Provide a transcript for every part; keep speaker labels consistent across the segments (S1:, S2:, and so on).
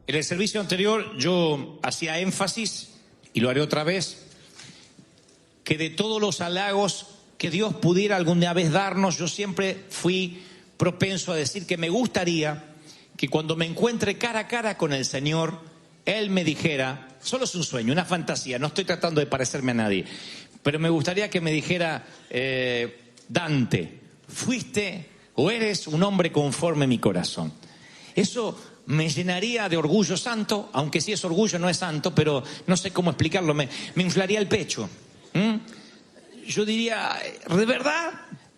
S1: En el servicio anterior yo hacía énfasis, y lo haré otra vez, que de todos los halagos que Dios pudiera alguna vez darnos, yo siempre fui propenso a decir que me gustaría que cuando me encuentre cara a cara con el Señor, Él me dijera, solo es un sueño, una fantasía, no estoy tratando de parecerme a nadie, pero me gustaría que me dijera, Dante, fuiste o eres un hombre conforme a mi corazón. Eso me llenaría de orgullo santo, aunque si es orgullo no es santo, pero no sé cómo explicarlo, me inflaría el pecho. Yo diría, ¿de verdad?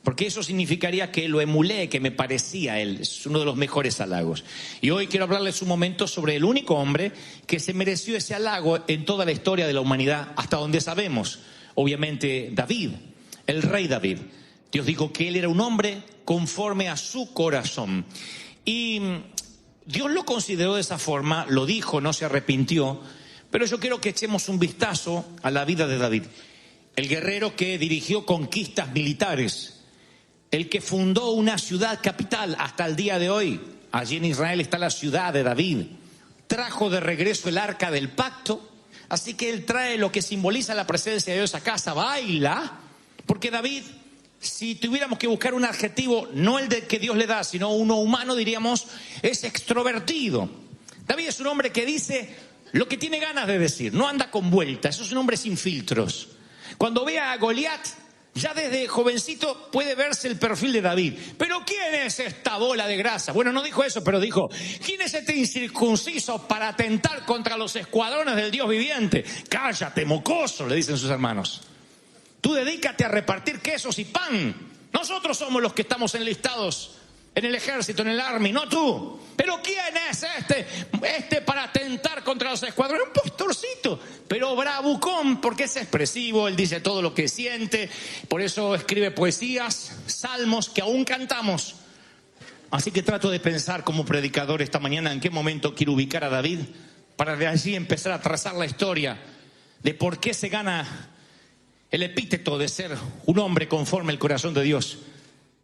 S1: Porque eso significaría que lo emulé, que me parecía a él. Es uno de los mejores halagos. Y hoy quiero hablarles un momento sobre el único hombre que se mereció ese halago en toda la historia de la humanidad, hasta donde sabemos. Obviamente David, el rey David. Dios dijo que él era un hombre conforme a su corazón. Y Dios lo consideró de esa forma, lo dijo, no se arrepintió. Pero yo quiero que echemos un vistazo a la vida de David. El guerrero que dirigió conquistas militares, el que fundó una ciudad capital hasta el día de hoy. Allí en Israel está la ciudad de David. Trajo de regreso el arca del pacto. Así que él trae lo que simboliza la presencia de Dios a casa. Baila, porque David, si tuviéramos que buscar un adjetivo, no el de que Dios le da, sino uno humano, diríamos, es extrovertido. David es un hombre que dice lo que tiene ganas de decir, no anda con vueltas, es un hombre sin filtros. Cuando ve a Goliat, ya desde jovencito puede verse el perfil de David. ¿Pero quién es esta bola de grasa? Bueno, no dijo eso, pero dijo, ¿quién es este incircunciso para atentar contra los escuadrones del Dios viviente? Cállate, mocoso, le dicen sus hermanos. Tú dedícate a repartir quesos y pan. Nosotros somos los que estamos enlistados en el ejército, en el army, no tú. ¿Pero quién es este para atentar contra los escuadrones? Un pastorcito, pero bravucón, porque es expresivo, él dice todo lo que siente, por eso escribe poesías, salmos que aún cantamos. Así que trato de pensar como predicador esta mañana en qué momento quiero ubicar a David, para de allí empezar a trazar la historia de por qué se gana el epíteto de ser un hombre conforme al corazón de Dios.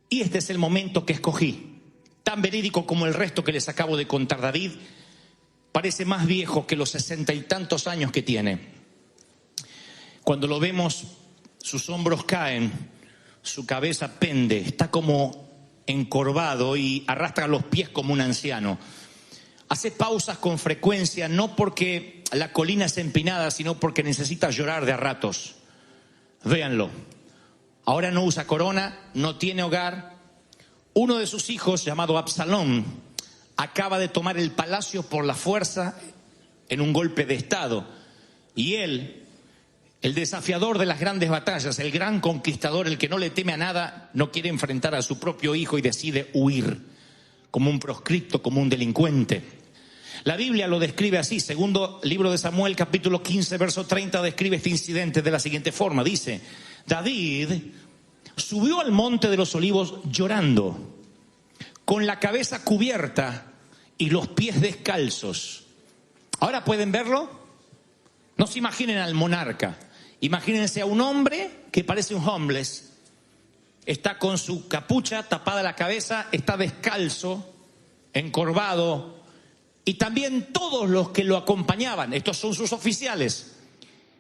S1: Y este es el momento que escogí, tan verídico como el resto que les acabo de contar. David parece más viejo que los 60 y tantos años que tiene. Cuando lo vemos, sus hombros caen, su cabeza pende, está como encorvado y arrastra los pies como un anciano. Hace pausas con frecuencia, no porque la colina es empinada, sino porque necesita llorar de a ratos. Véanlo. Ahora no usa corona, no tiene hogar. Uno de sus hijos, llamado Absalón, acaba de tomar el palacio por la fuerza en un golpe de estado. Y él, el desafiador de las grandes batallas, el gran conquistador, el que no le teme a nada, no quiere enfrentar a su propio hijo y decide huir, como un proscripto, como un delincuente. La Biblia lo describe así. Segundo libro de Samuel, capítulo 15, verso 30, describe este incidente de la siguiente forma. Dice, David subió al monte de los olivos llorando, con la cabeza cubierta y los pies descalzos. ¿Ahora pueden verlo? No se imaginen al monarca. Imagínense a un hombre que parece un homeless. Está con su capucha tapada la cabeza, está descalzo, encorvado. Y también todos los que lo acompañaban, estos son sus oficiales.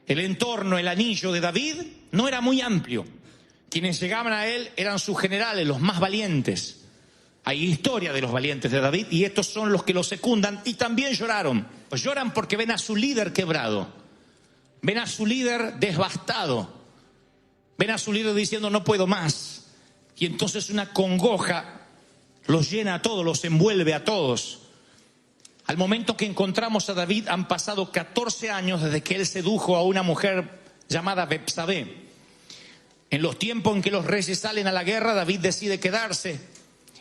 S1: El entorno, el anillo de David no era muy amplio. Quienes llegaban a él eran sus generales, los más valientes. Hay historia de los valientes de David y estos son los que lo secundan y también lloraron. Pues lloran porque ven a su líder quebrado, ven a su líder devastado, ven a su líder diciendo no puedo más. Y entonces una congoja los llena a todos, los envuelve a todos. Al momento que encontramos a David han pasado 14 años desde que él sedujo a una mujer llamada Betsabé. En los tiempos en que los reyes salen a la guerra, David decide quedarse.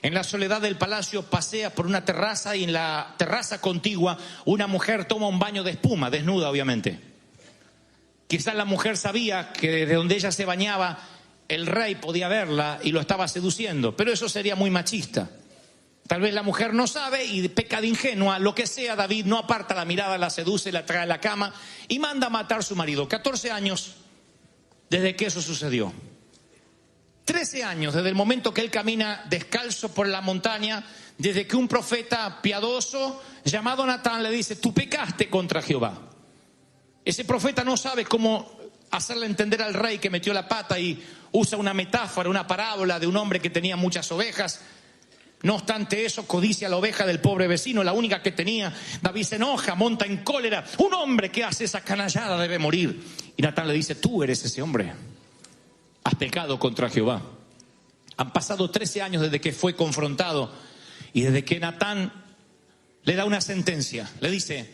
S1: En la soledad del palacio pasea por una terraza y en la terraza contigua una mujer toma un baño de espuma, desnuda obviamente. Quizás la mujer sabía que desde donde ella se bañaba el rey podía verla y lo estaba seduciendo, pero eso sería muy machista. Tal vez la mujer no sabe y peca de ingenua, lo que sea, David no aparta la mirada, la seduce, la trae a la cama y manda a matar a su marido. 14 años desde que eso sucedió. 13 años desde el momento que él camina descalzo por la montaña, desde que un profeta piadoso llamado Natán, le dice: tú pecaste contra Jehová. Ese profeta no sabe cómo hacerle entender al rey que metió la pata y usa una metáfora, una parábola de un hombre que tenía muchas ovejas. No obstante eso, codicia la oveja del pobre vecino, la única que tenía. David se enoja, monta en cólera. Un hombre que hace esa canallada debe morir. Y Natán le dice: tú eres ese hombre. Has pecado contra Jehová. Han pasado 13 años desde que fue confrontado y desde que Natán le da una sentencia. Le dice: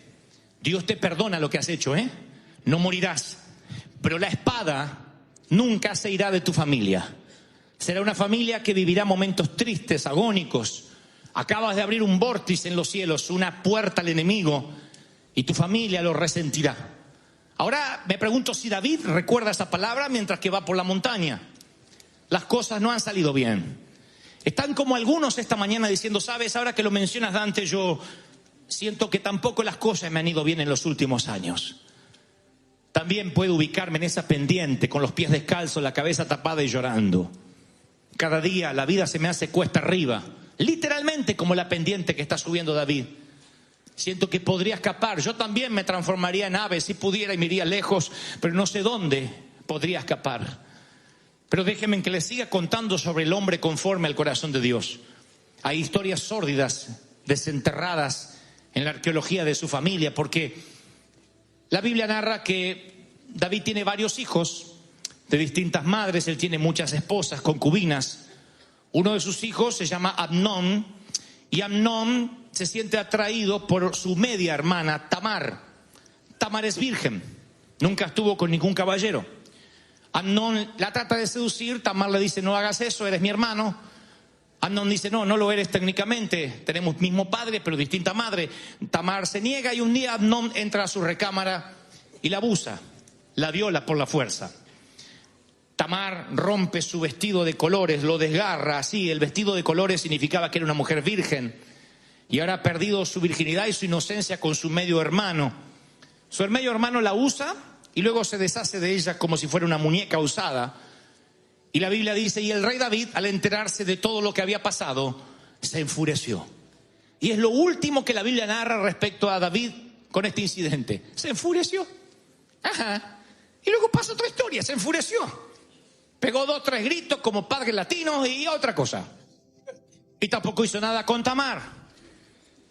S1: Dios te perdona lo que has hecho, no morirás, pero la espada nunca se irá de tu familia. Será una familia que vivirá momentos tristes, agónicos. Acabas de abrir un vórtice en los cielos, una puerta al enemigo, y tu familia lo resentirá. Ahora me pregunto si David recuerda esa palabra mientras que va por la montaña. Las cosas no han salido bien. Están como algunos esta mañana diciendo: sabes, ahora que lo mencionas, Dante, yo siento que tampoco las cosas me han ido bien en los últimos años. También puedo ubicarme en esa pendiente, con los pies descalzos, la cabeza tapada y llorando. Cada día la vida se me hace cuesta arriba, literalmente como la pendiente que está subiendo David. Siento que podría escapar. Yo también me transformaría en ave si pudiera y me iría lejos, pero no sé dónde podría escapar. Pero déjenme que les siga contando sobre el hombre conforme al corazón de Dios. Hay historias sórdidas, desenterradas en la arqueología de su familia, porque la Biblia narra que David tiene varios hijos de distintas madres. Él tiene muchas esposas, concubinas. Uno de sus hijos se llama Amnón, y Amnón se siente atraído por su media hermana Tamar. Tamar es virgen, nunca estuvo con ningún caballero. Amnón la trata de seducir. Tamar le dice: no hagas eso, eres mi hermano. Amnón dice: no lo eres técnicamente, tenemos mismo padre pero distinta madre. Tamar se niega y un día Amnón entra a su recámara y la abusa, la viola por la fuerza. Tamar rompe su vestido de colores, lo desgarra así. El vestido de colores significaba que era una mujer virgen y ahora ha perdido su virginidad y su inocencia con su medio hermano. Su medio hermano la usa y luego se deshace de ella como si fuera una muñeca usada. Y la Biblia dice: y el rey David, al enterarse de todo lo que había pasado, se enfureció. Y es lo último que la Biblia narra respecto a David con este incidente. Se enfureció. Ajá. Y luego pasa otra historia: se enfureció. Pegó 2 o 3 gritos como padre latino y otra cosa. Y tampoco hizo nada con Tamar.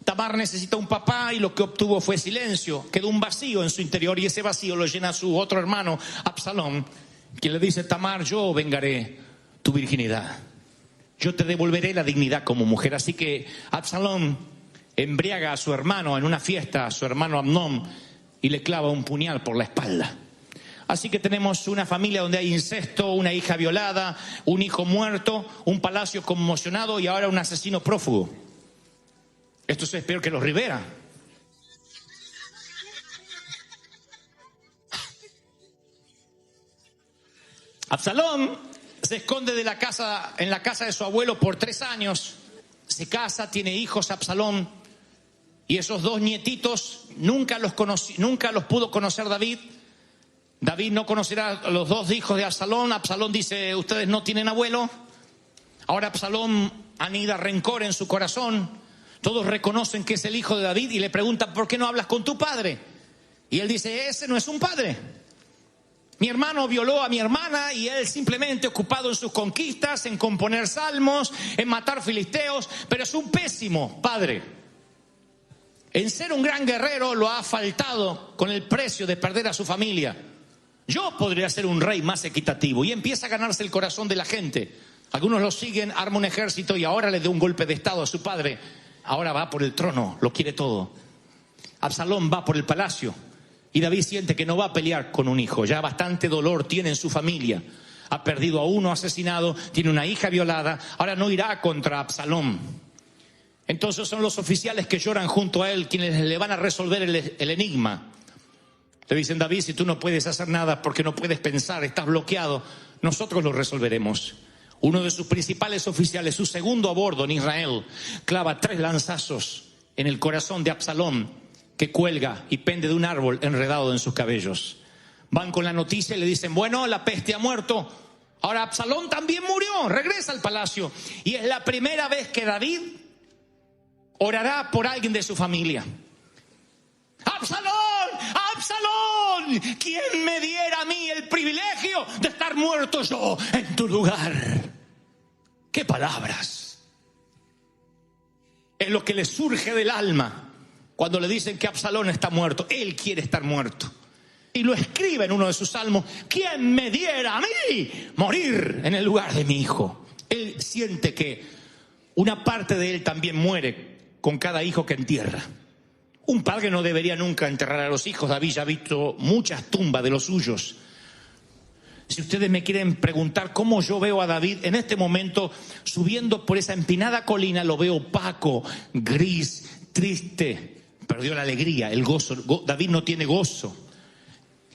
S1: Tamar necesita un papá y lo que obtuvo fue silencio. Quedó un vacío en su interior y ese vacío lo llena su otro hermano, Absalón, quien le dice: Tamar, yo vengaré tu virginidad. Yo te devolveré la dignidad como mujer. Así que Absalón embriaga a su hermano en una fiesta, a su hermano Amnón, y le clava un puñal por la espalda. Así que tenemos una familia donde hay incesto, una hija violada, un hijo muerto, un palacio conmocionado y ahora un asesino prófugo. Esto es peor que los Rivera. Absalón se esconde en la casa de su abuelo por 3 años. Se casa, tiene hijos Absalón. Y esos 2 nietitos nunca los pudo conocer David. David no conocerá a los 2 hijos de Absalón. Absalón dice: ustedes no tienen abuelo. Ahora Absalón anida rencor en su corazón. Todos reconocen que es el hijo de David y le preguntan: ¿por qué no hablas con tu padre? Y él dice: ese no es un padre. Mi hermano violó a mi hermana y él simplemente ocupado en sus conquistas, en componer salmos, en matar filisteos, pero es un pésimo padre. En ser un gran guerrero lo ha faltado con el precio de perder a su familia. Yo podría ser un rey más equitativo. Y empieza a ganarse el corazón de la gente. Algunos lo siguen, arma un ejército y ahora le da un golpe de estado a su padre. Ahora va por el trono, lo quiere todo. Absalón va por el palacio y David siente que no va a pelear con un hijo. Ya bastante dolor tiene en su familia. Ha perdido a uno asesinado, tiene una hija violada. Ahora no irá contra Absalón. Entonces son los oficiales que lloran junto a él quienes le van a resolver el enigma. Le dicen: David, si tú no puedes hacer nada porque no puedes pensar, estás bloqueado, nosotros lo resolveremos. Uno de sus principales oficiales, su segundo a bordo en Israel, clava 3 lanzazos en el corazón de Absalón, que cuelga y pende de un árbol enredado en sus cabellos. Van con la noticia y le dicen: bueno, la peste ha muerto. Ahora Absalón también murió, regresa al palacio. Y es la primera vez que David orará por alguien de su familia. ¡Absalón! ¡Absalón! ¿Quién me diera a mí el privilegio de estar muerto yo en tu lugar? ¡Qué palabras! Es lo que le surge del alma cuando le dicen que Absalón está muerto. Él quiere estar muerto. Y lo escribe en uno de sus salmos: ¿quién me diera a mí morir en el lugar de mi hijo? Él siente que una parte de él también muere con cada hijo que entierra. Un padre no debería nunca enterrar a los hijos. David ya ha visto muchas tumbas de los suyos. Si ustedes me quieren preguntar cómo yo veo a David en este momento subiendo por esa empinada colina, lo veo opaco, gris, triste. Perdió la alegría, el gozo. David no tiene gozo.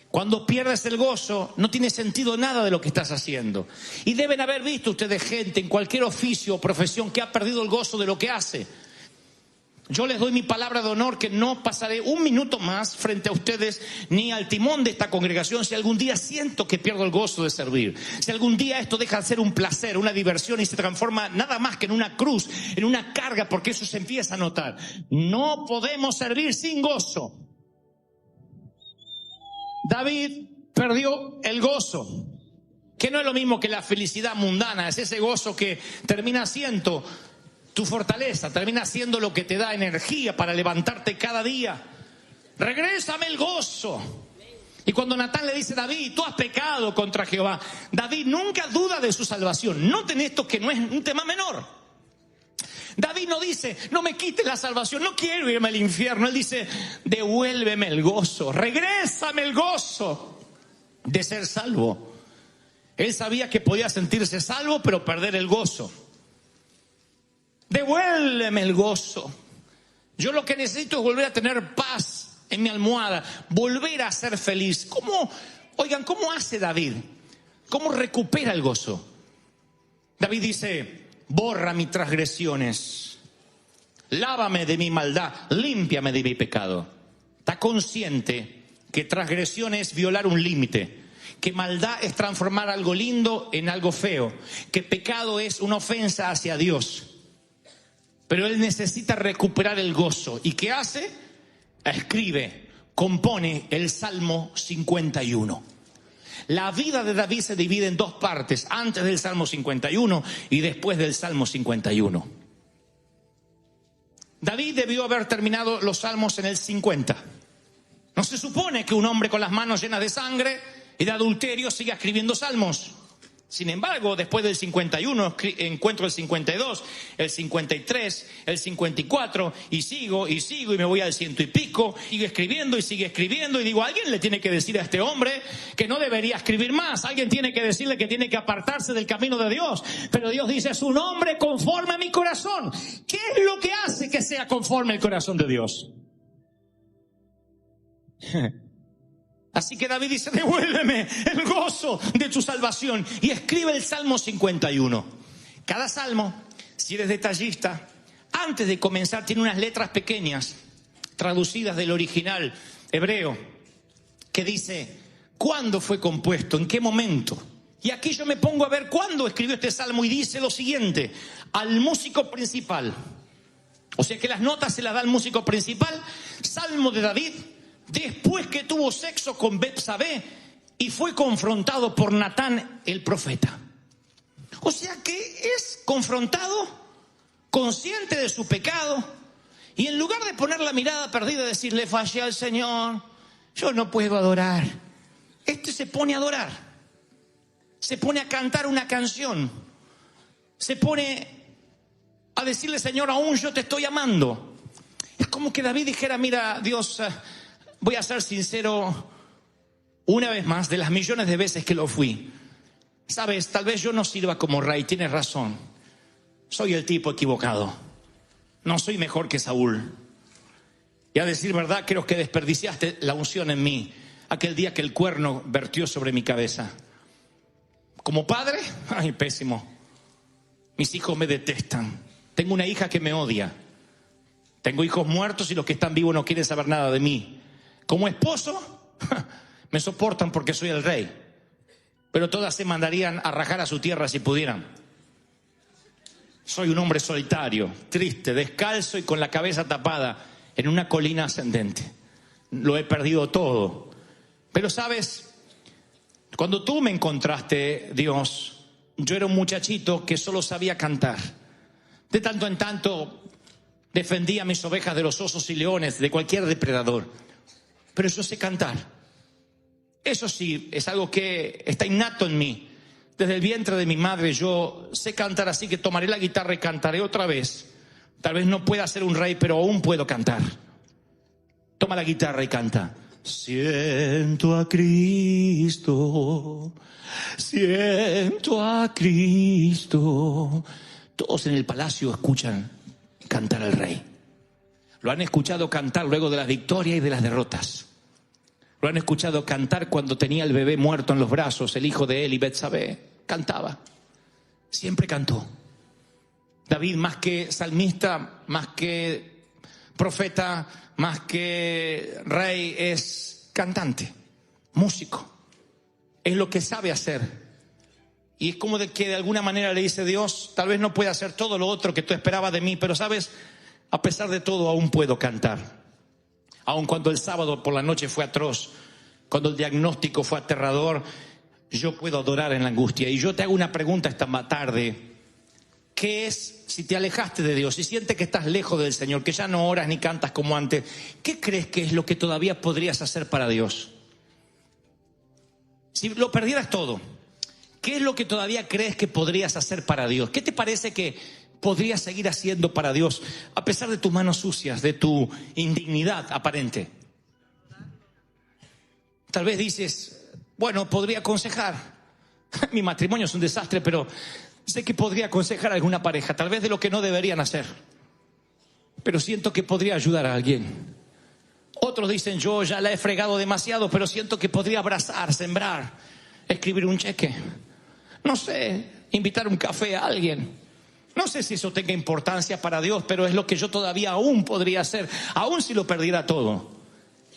S1: Cuando pierdes el gozo, no tiene sentido nada de lo que estás haciendo. Y deben haber visto ustedes gente en cualquier oficio o profesión que ha perdido el gozo de lo que hace. Yo les doy mi palabra de honor que no pasaré un minuto más frente a ustedes ni al timón de esta congregación si algún día siento que pierdo el gozo de servir. Si algún día esto deja de ser un placer, una diversión y se transforma nada más que en una cruz, en una carga, porque eso se empieza a notar. No podemos servir sin gozo. David perdió el gozo, que no es lo mismo que la felicidad mundana, es ese gozo que termina siendo tu fortaleza, termina siendo lo que te da energía para levantarte cada día. Regrésame el gozo. Y cuando Natán le dice: David, tú has pecado contra Jehová, David nunca duda de su salvación. Noten esto, que no es un tema menor. David no dice: no me quites la salvación, no quiero irme al infierno. Él dice: devuélveme el gozo, regrésame el gozo de ser salvo. Él sabía que podía sentirse salvo pero perder el gozo. Devuélveme el gozo. Yo lo que necesito es volver a tener paz en mi almohada, volver a ser feliz. Oigan, ¿cómo hace David? ¿Cómo recupera el gozo? David dice: borra mis transgresiones, lávame de mi maldad, límpiame de mi pecado. Está consciente que transgresión es violar un límite, que maldad es transformar algo lindo en algo feo, que pecado es una ofensa hacia Dios. Pero él necesita recuperar el gozo. ¿Y qué hace? Escribe, compone el Salmo 51. La vida de David se divide en dos partes: antes del Salmo 51 y después del Salmo 51. David debió haber terminado los salmos en el 50. No se supone que un hombre con las manos llenas de sangre y de adulterio siga escribiendo salmos. Sin embargo, después del 51 encuentro el 52, el 53, el 54 y sigo y me voy al 100 y pico, sigue escribiendo y digo: alguien le tiene que decir a este hombre que no debería escribir más, alguien tiene que decirle que tiene que apartarse del camino de Dios. Pero Dios dice: es un hombre conforme a mi corazón. ¿Qué es lo que hace que sea conforme al corazón de Dios? Así que David dice: devuélveme el gozo de tu salvación, y escribe el Salmo 51. Cada salmo, si eres detallista, antes de comenzar tiene unas letras pequeñas traducidas del original hebreo que dice cuándo fue compuesto, en qué momento. Y aquí yo me pongo a ver cuándo escribió este salmo, y dice lo siguiente: al músico principal. O sea que las notas se las da al músico principal. Salmo de David después que tuvo sexo con Betsabé y fue confrontado por Natán el profeta. O sea que es confrontado, consciente de su pecado, y en lugar de poner la mirada perdida y decir: le fallé al Señor, yo no puedo adorar, se pone a adorar, se pone a cantar una canción, se pone a decirle: Señor, aún yo te estoy amando. Es como que David dijera: mira, Dios, voy a ser sincero una vez más, de las millones de veces que lo fui. Sabes, tal vez yo no sirva como rey, tienes razón. Soy el tipo equivocado. No soy mejor que Saúl. Y a decir verdad, creo que desperdiciaste la unción en mí aquel día que el cuerno vertió sobre mi cabeza. Como padre, ay, pésimo. Mis hijos me detestan. Tengo una hija que me odia. Tengo hijos muertos y los que están vivos no quieren saber nada de mí. Como esposo, me soportan porque soy el rey, pero todas se mandarían a rajar a su tierra si pudieran. Soy un hombre solitario, triste, descalzo y con la cabeza tapada en una colina ascendente. Lo he perdido todo. Pero sabes, cuando tú me encontraste, Dios, yo era un muchachito que solo sabía cantar. De tanto en tanto defendía a mis ovejas de los osos y leones, de cualquier depredador. Pero yo sé cantar. Eso sí, es algo que está innato en mí. Desde el vientre de mi madre yo sé cantar, así que tomaré la guitarra y cantaré otra vez. Tal vez no pueda ser un rey, pero aún puedo cantar. Toma la guitarra y canta. Siento a Cristo, siento a Cristo. Todos en el palacio escuchan cantar al rey. Lo han escuchado cantar luego de las victorias y de las derrotas. Lo han escuchado cantar cuando tenía el bebé muerto en los brazos, el hijo de él y Betsabé. Cantaba. Siempre cantó. David, más que salmista, más que profeta, más que rey, es cantante, músico. Es lo que sabe hacer. Y es como de que de alguna manera le dice: Dios, tal vez no pueda hacer todo lo otro que tú esperabas de mí, pero sabes, a pesar de todo aún puedo cantar. Aun cuando el sábado por la noche fue atroz, cuando el diagnóstico fue aterrador, yo puedo adorar en la angustia. Y yo te hago una pregunta esta tarde. ¿Qué es, si te alejaste de Dios, si sientes que estás lejos del Señor, que ya no oras ni cantas como antes, qué crees que es lo que todavía podrías hacer para Dios? Si lo perdieras todo, ¿qué es lo que todavía crees que podrías hacer para Dios? ¿Qué te parece que podrías seguir haciendo para Dios a pesar de tus manos sucias, de tu indignidad aparente? Tal vez dices: bueno, podría aconsejar. Mi matrimonio es un desastre, pero sé que podría aconsejar a alguna pareja, tal vez de lo que no deberían hacer, pero siento que podría ayudar a alguien. Otros dicen: yo ya la he fregado demasiado, pero siento que podría abrazar, sembrar, escribir un cheque, no sé, invitar un café a alguien. No sé si eso tenga importancia para Dios, pero es lo que yo todavía aún podría hacer, aún si lo perdiera todo.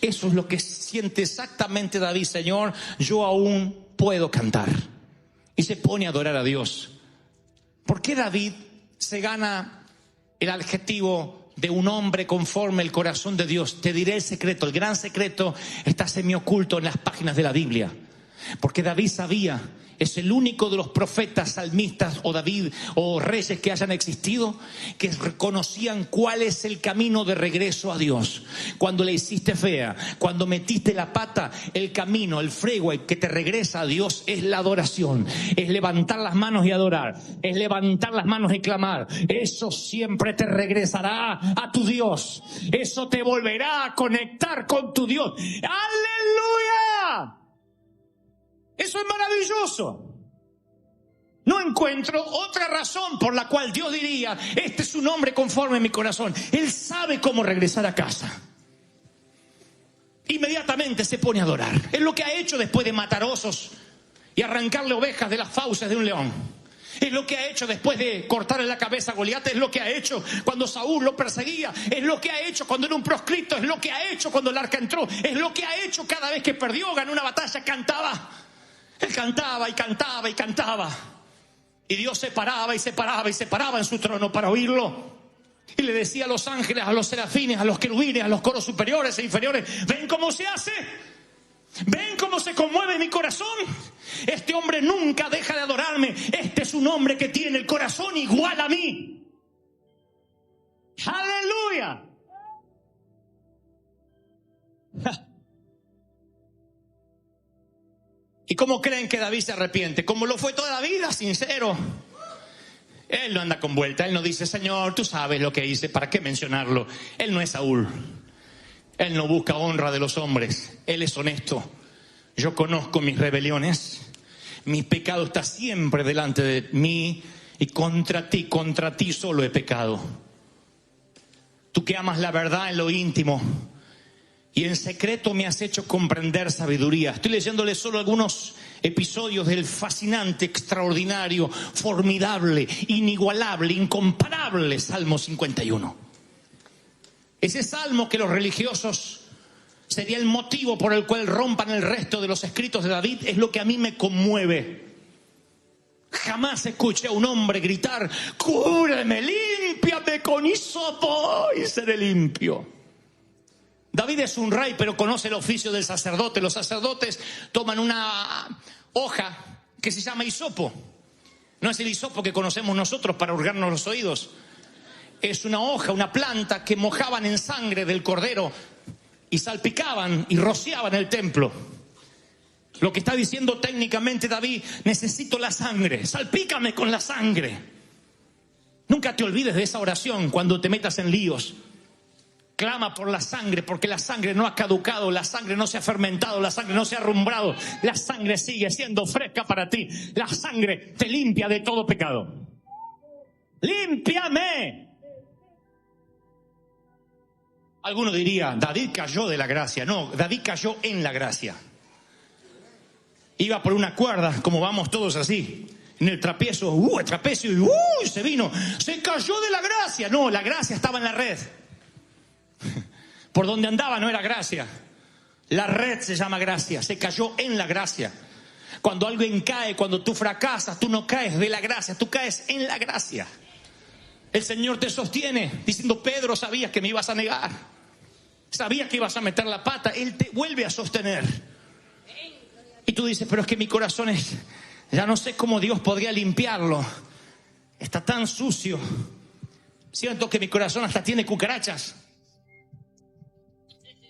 S1: Eso es lo que siente exactamente David. Señor, yo aún puedo cantar. Y se pone a adorar a Dios. ¿Por qué David se gana el adjetivo de un hombre conforme el corazón de Dios? Te diré el secreto, el gran secreto está semioculto en las páginas de la Biblia. Porque David sabía, es el único de los profetas, salmistas o David o reyes que hayan existido, que reconocían cuál es el camino de regreso a Dios. Cuando le hiciste fea, cuando metiste la pata, el camino, el freeway que te regresa a Dios es la adoración, es levantar las manos y adorar, es levantar las manos y clamar. Eso siempre te regresará a tu Dios, eso te volverá a conectar con tu Dios. ¡Aleluya! Eso es maravilloso. No encuentro otra razón por la cual Dios diría: este es un hombre conforme a mi corazón. Él sabe cómo regresar a casa. Inmediatamente se pone a adorar. Es lo que ha hecho después de matar osos y arrancarle ovejas de las fauces de un león. Es lo que ha hecho después de cortarle la cabeza a Goliat. Es lo que ha hecho cuando Saúl lo perseguía. Es lo que ha hecho cuando era un proscrito. Es lo que ha hecho cuando el arca entró. Es lo que ha hecho cada vez que perdió, ganó una batalla, cantaba. Él cantaba y cantaba y cantaba. Y Dios se paraba y se paraba y se paraba en su trono para oírlo. Y le decía a los ángeles, a los serafines, a los querubines, a los coros superiores e inferiores: ¿ven cómo se hace? ¿Ven cómo se conmueve mi corazón? Este hombre nunca deja de adorarme. Este es un hombre que tiene el corazón igual a mí. ¡Aleluya! ¿Y cómo creen que David se arrepiente? Como lo fue toda la vida, sincero. Él no anda con vuelta, él no dice: Señor, tú sabes lo que hice, ¿para qué mencionarlo? Él no es Saúl. Él no busca honra de los hombres. Él es honesto. Yo conozco mis rebeliones. Mi pecado está siempre delante de mí. Y contra ti solo he pecado. Tú que amas la verdad en lo íntimo y en secreto me has hecho comprender sabiduría. Estoy leyéndole solo algunos episodios del fascinante, extraordinario, formidable, inigualable, incomparable Salmo 51. Ese salmo que los religiosos sería el motivo por el cual rompan el resto de los escritos de David es lo que a mí me conmueve. Jamás escuché a un hombre gritar: cúbreme, límpiame con hisopo y seré limpio. David es un rey, pero conoce el oficio del sacerdote. Los sacerdotes toman una hoja que se llama hisopo. No es el hisopo que conocemos nosotros para hurgarnos los oídos. Es una hoja, una planta que mojaban en sangre del cordero y salpicaban y rociaban el templo. Lo que está diciendo técnicamente David: necesito la sangre, salpícame con la sangre. Nunca te olvides de esa oración cuando te metas en líos. Clama por la sangre, porque la sangre no ha caducado, la sangre no se ha fermentado, la sangre no se ha arrumbrado, la sangre sigue siendo fresca para ti. La sangre te limpia de todo pecado. ¡Límpiame! Alguno diría: David cayó de la gracia. No, David cayó en la gracia. Iba por una cuerda, como vamos todos así, en el trapecio, el trapecio, y se vino, se cayó de la gracia. No, la gracia estaba en la red. Por donde andaba no era gracia. La red se llama gracia. Se cayó en la gracia. Cuando alguien cae, cuando tú fracasas, tú no caes de la gracia, tú caes en la gracia. El Señor te sostiene diciendo: Pedro, sabías que me ibas a negar, sabías que ibas a meter la pata. Él te vuelve a sostener. Y tú dices: pero es que mi corazón es, ya no sé cómo Dios podría limpiarlo, está tan sucio, siento que mi corazón hasta tiene cucarachas,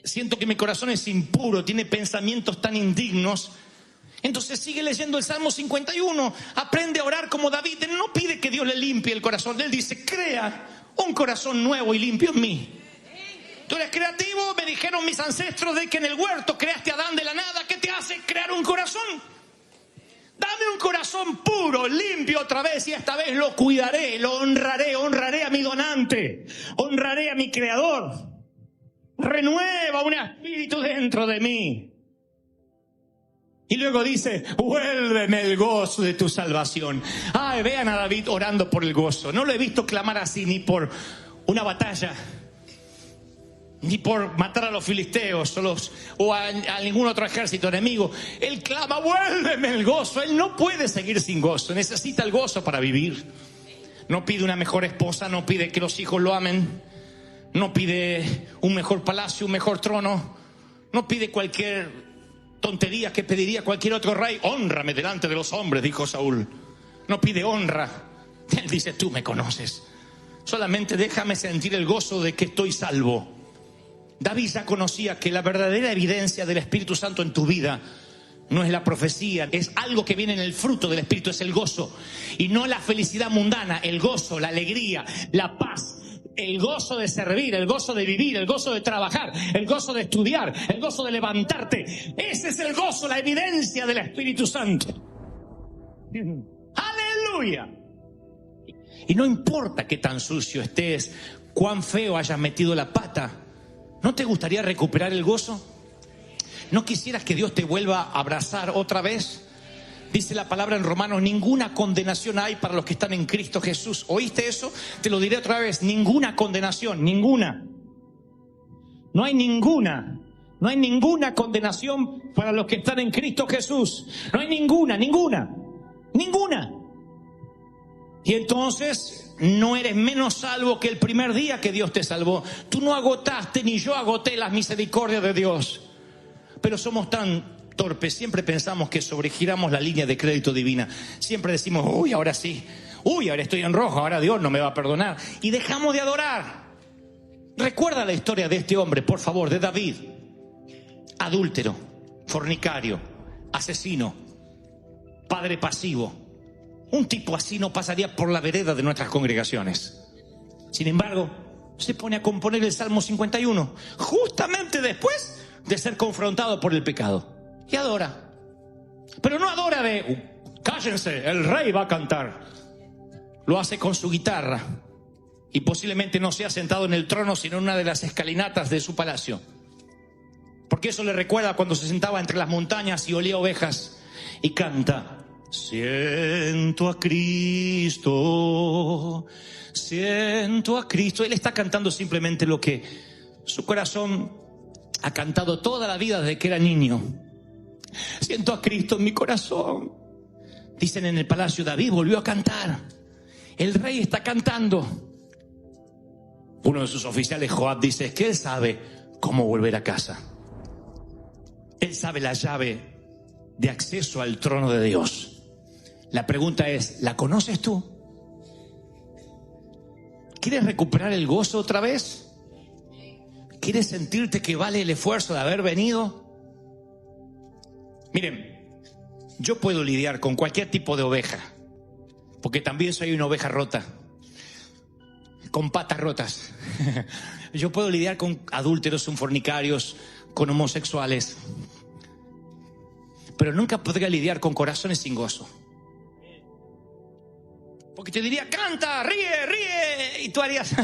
S1: siento que mi corazón es impuro, tiene pensamientos tan indignos. Entonces sigue leyendo el Salmo 51, aprende a orar como David. Él no pide que Dios le limpie el corazón, él dice: crea un corazón nuevo y limpio en mí. Tú eres creativo, me dijeron mis ancestros de que en el huerto creaste a Adán de la nada. ¿Qué te hace crear un corazón? Dame un corazón puro, limpio otra vez, y esta vez lo cuidaré, lo honraré, honraré a mi donante, honraré a mi creador. Renueva un espíritu dentro de mí. Y luego dice: vuélveme el gozo de tu salvación. Ay, vean a David orando por el gozo. No lo he visto clamar así ni por una batalla, ni por matar a los filisteos o a ningún otro ejército enemigo. Él clama: vuélveme el gozo. Él no puede seguir sin gozo, necesita el gozo para vivir. No pide una mejor esposa, no pide que los hijos lo amen, no pide un mejor palacio, un mejor trono, no pide cualquier tontería que pediría cualquier otro rey. Hónrame delante de los hombres, dijo Saúl. No pide honra. Él dice: tú me conoces, solamente déjame sentir el gozo de que estoy salvo. David ya conocía que la verdadera evidencia del Espíritu Santo en tu vida no es la profecía, es algo que viene en el fruto del Espíritu, es el gozo. Y no la felicidad mundana, el gozo, la alegría, la paz, el gozo de servir, el gozo de vivir, el gozo de trabajar, el gozo de estudiar, el gozo de levantarte. Ese es el gozo, la evidencia del Espíritu Santo. ¡Aleluya! Y no importa qué tan sucio estés, cuán feo hayas metido la pata, ¿no te gustaría recuperar el gozo? ¿No quisieras que Dios te vuelva a abrazar otra vez? Dice la palabra en Romanos: ninguna condenación hay para los que están en Cristo Jesús. ¿Oíste eso? Te lo diré otra vez: ninguna condenación, ninguna. No hay ninguna. No hay ninguna condenación para los que están en Cristo Jesús. No hay ninguna. Y entonces no eres menos salvo que el primer día que Dios te salvó. Tú no agotaste, ni yo agoté las misericordias de Dios. Pero somos tan torpes, siempre pensamos que sobregiramos la línea de crédito divina. Siempre decimos: uy, ahora sí, uy, ahora estoy en rojo, ahora Dios no me va a perdonar. Y dejamos de adorar. Recuerda la historia de este hombre, por favor, de David. Adúltero, fornicario, asesino, padre pasivo. Un tipo así no pasaría por la vereda de nuestras congregaciones. Sin embargo, se pone a componer el Salmo 51, justamente después de ser confrontado por el pecado. Y adora. Pero no adora de: cállense, el rey va a cantar. Lo hace con su guitarra. Y posiblemente no sea sentado en el trono, sino en una de las escalinatas de su palacio. Porque eso le recuerda cuando se sentaba entre las montañas y olía ovejas y canta: siento a Cristo, siento a Cristo. Él está cantando simplemente lo que su corazón ha cantado toda la vida desde que era niño. Siento a Cristo en mi corazón, Dicen en el palacio, David volvió a cantar. El rey está cantando. Uno de sus oficiales, Joab, dice, es que él sabe cómo volver a casa. Él sabe la llave de acceso al trono de Dios. La pregunta es, ¿la conoces tú? ¿Quieres recuperar el gozo otra vez? ¿Quieres sentirte que vale el esfuerzo de haber venido? Miren, yo puedo lidiar con cualquier tipo de oveja, porque también soy una oveja rota, con patas rotas. Yo puedo lidiar con adúlteros, con fornicarios, con homosexuales, pero nunca podría lidiar con corazones sin gozo. Porque te diría, canta, ríe, ríe, y tú harías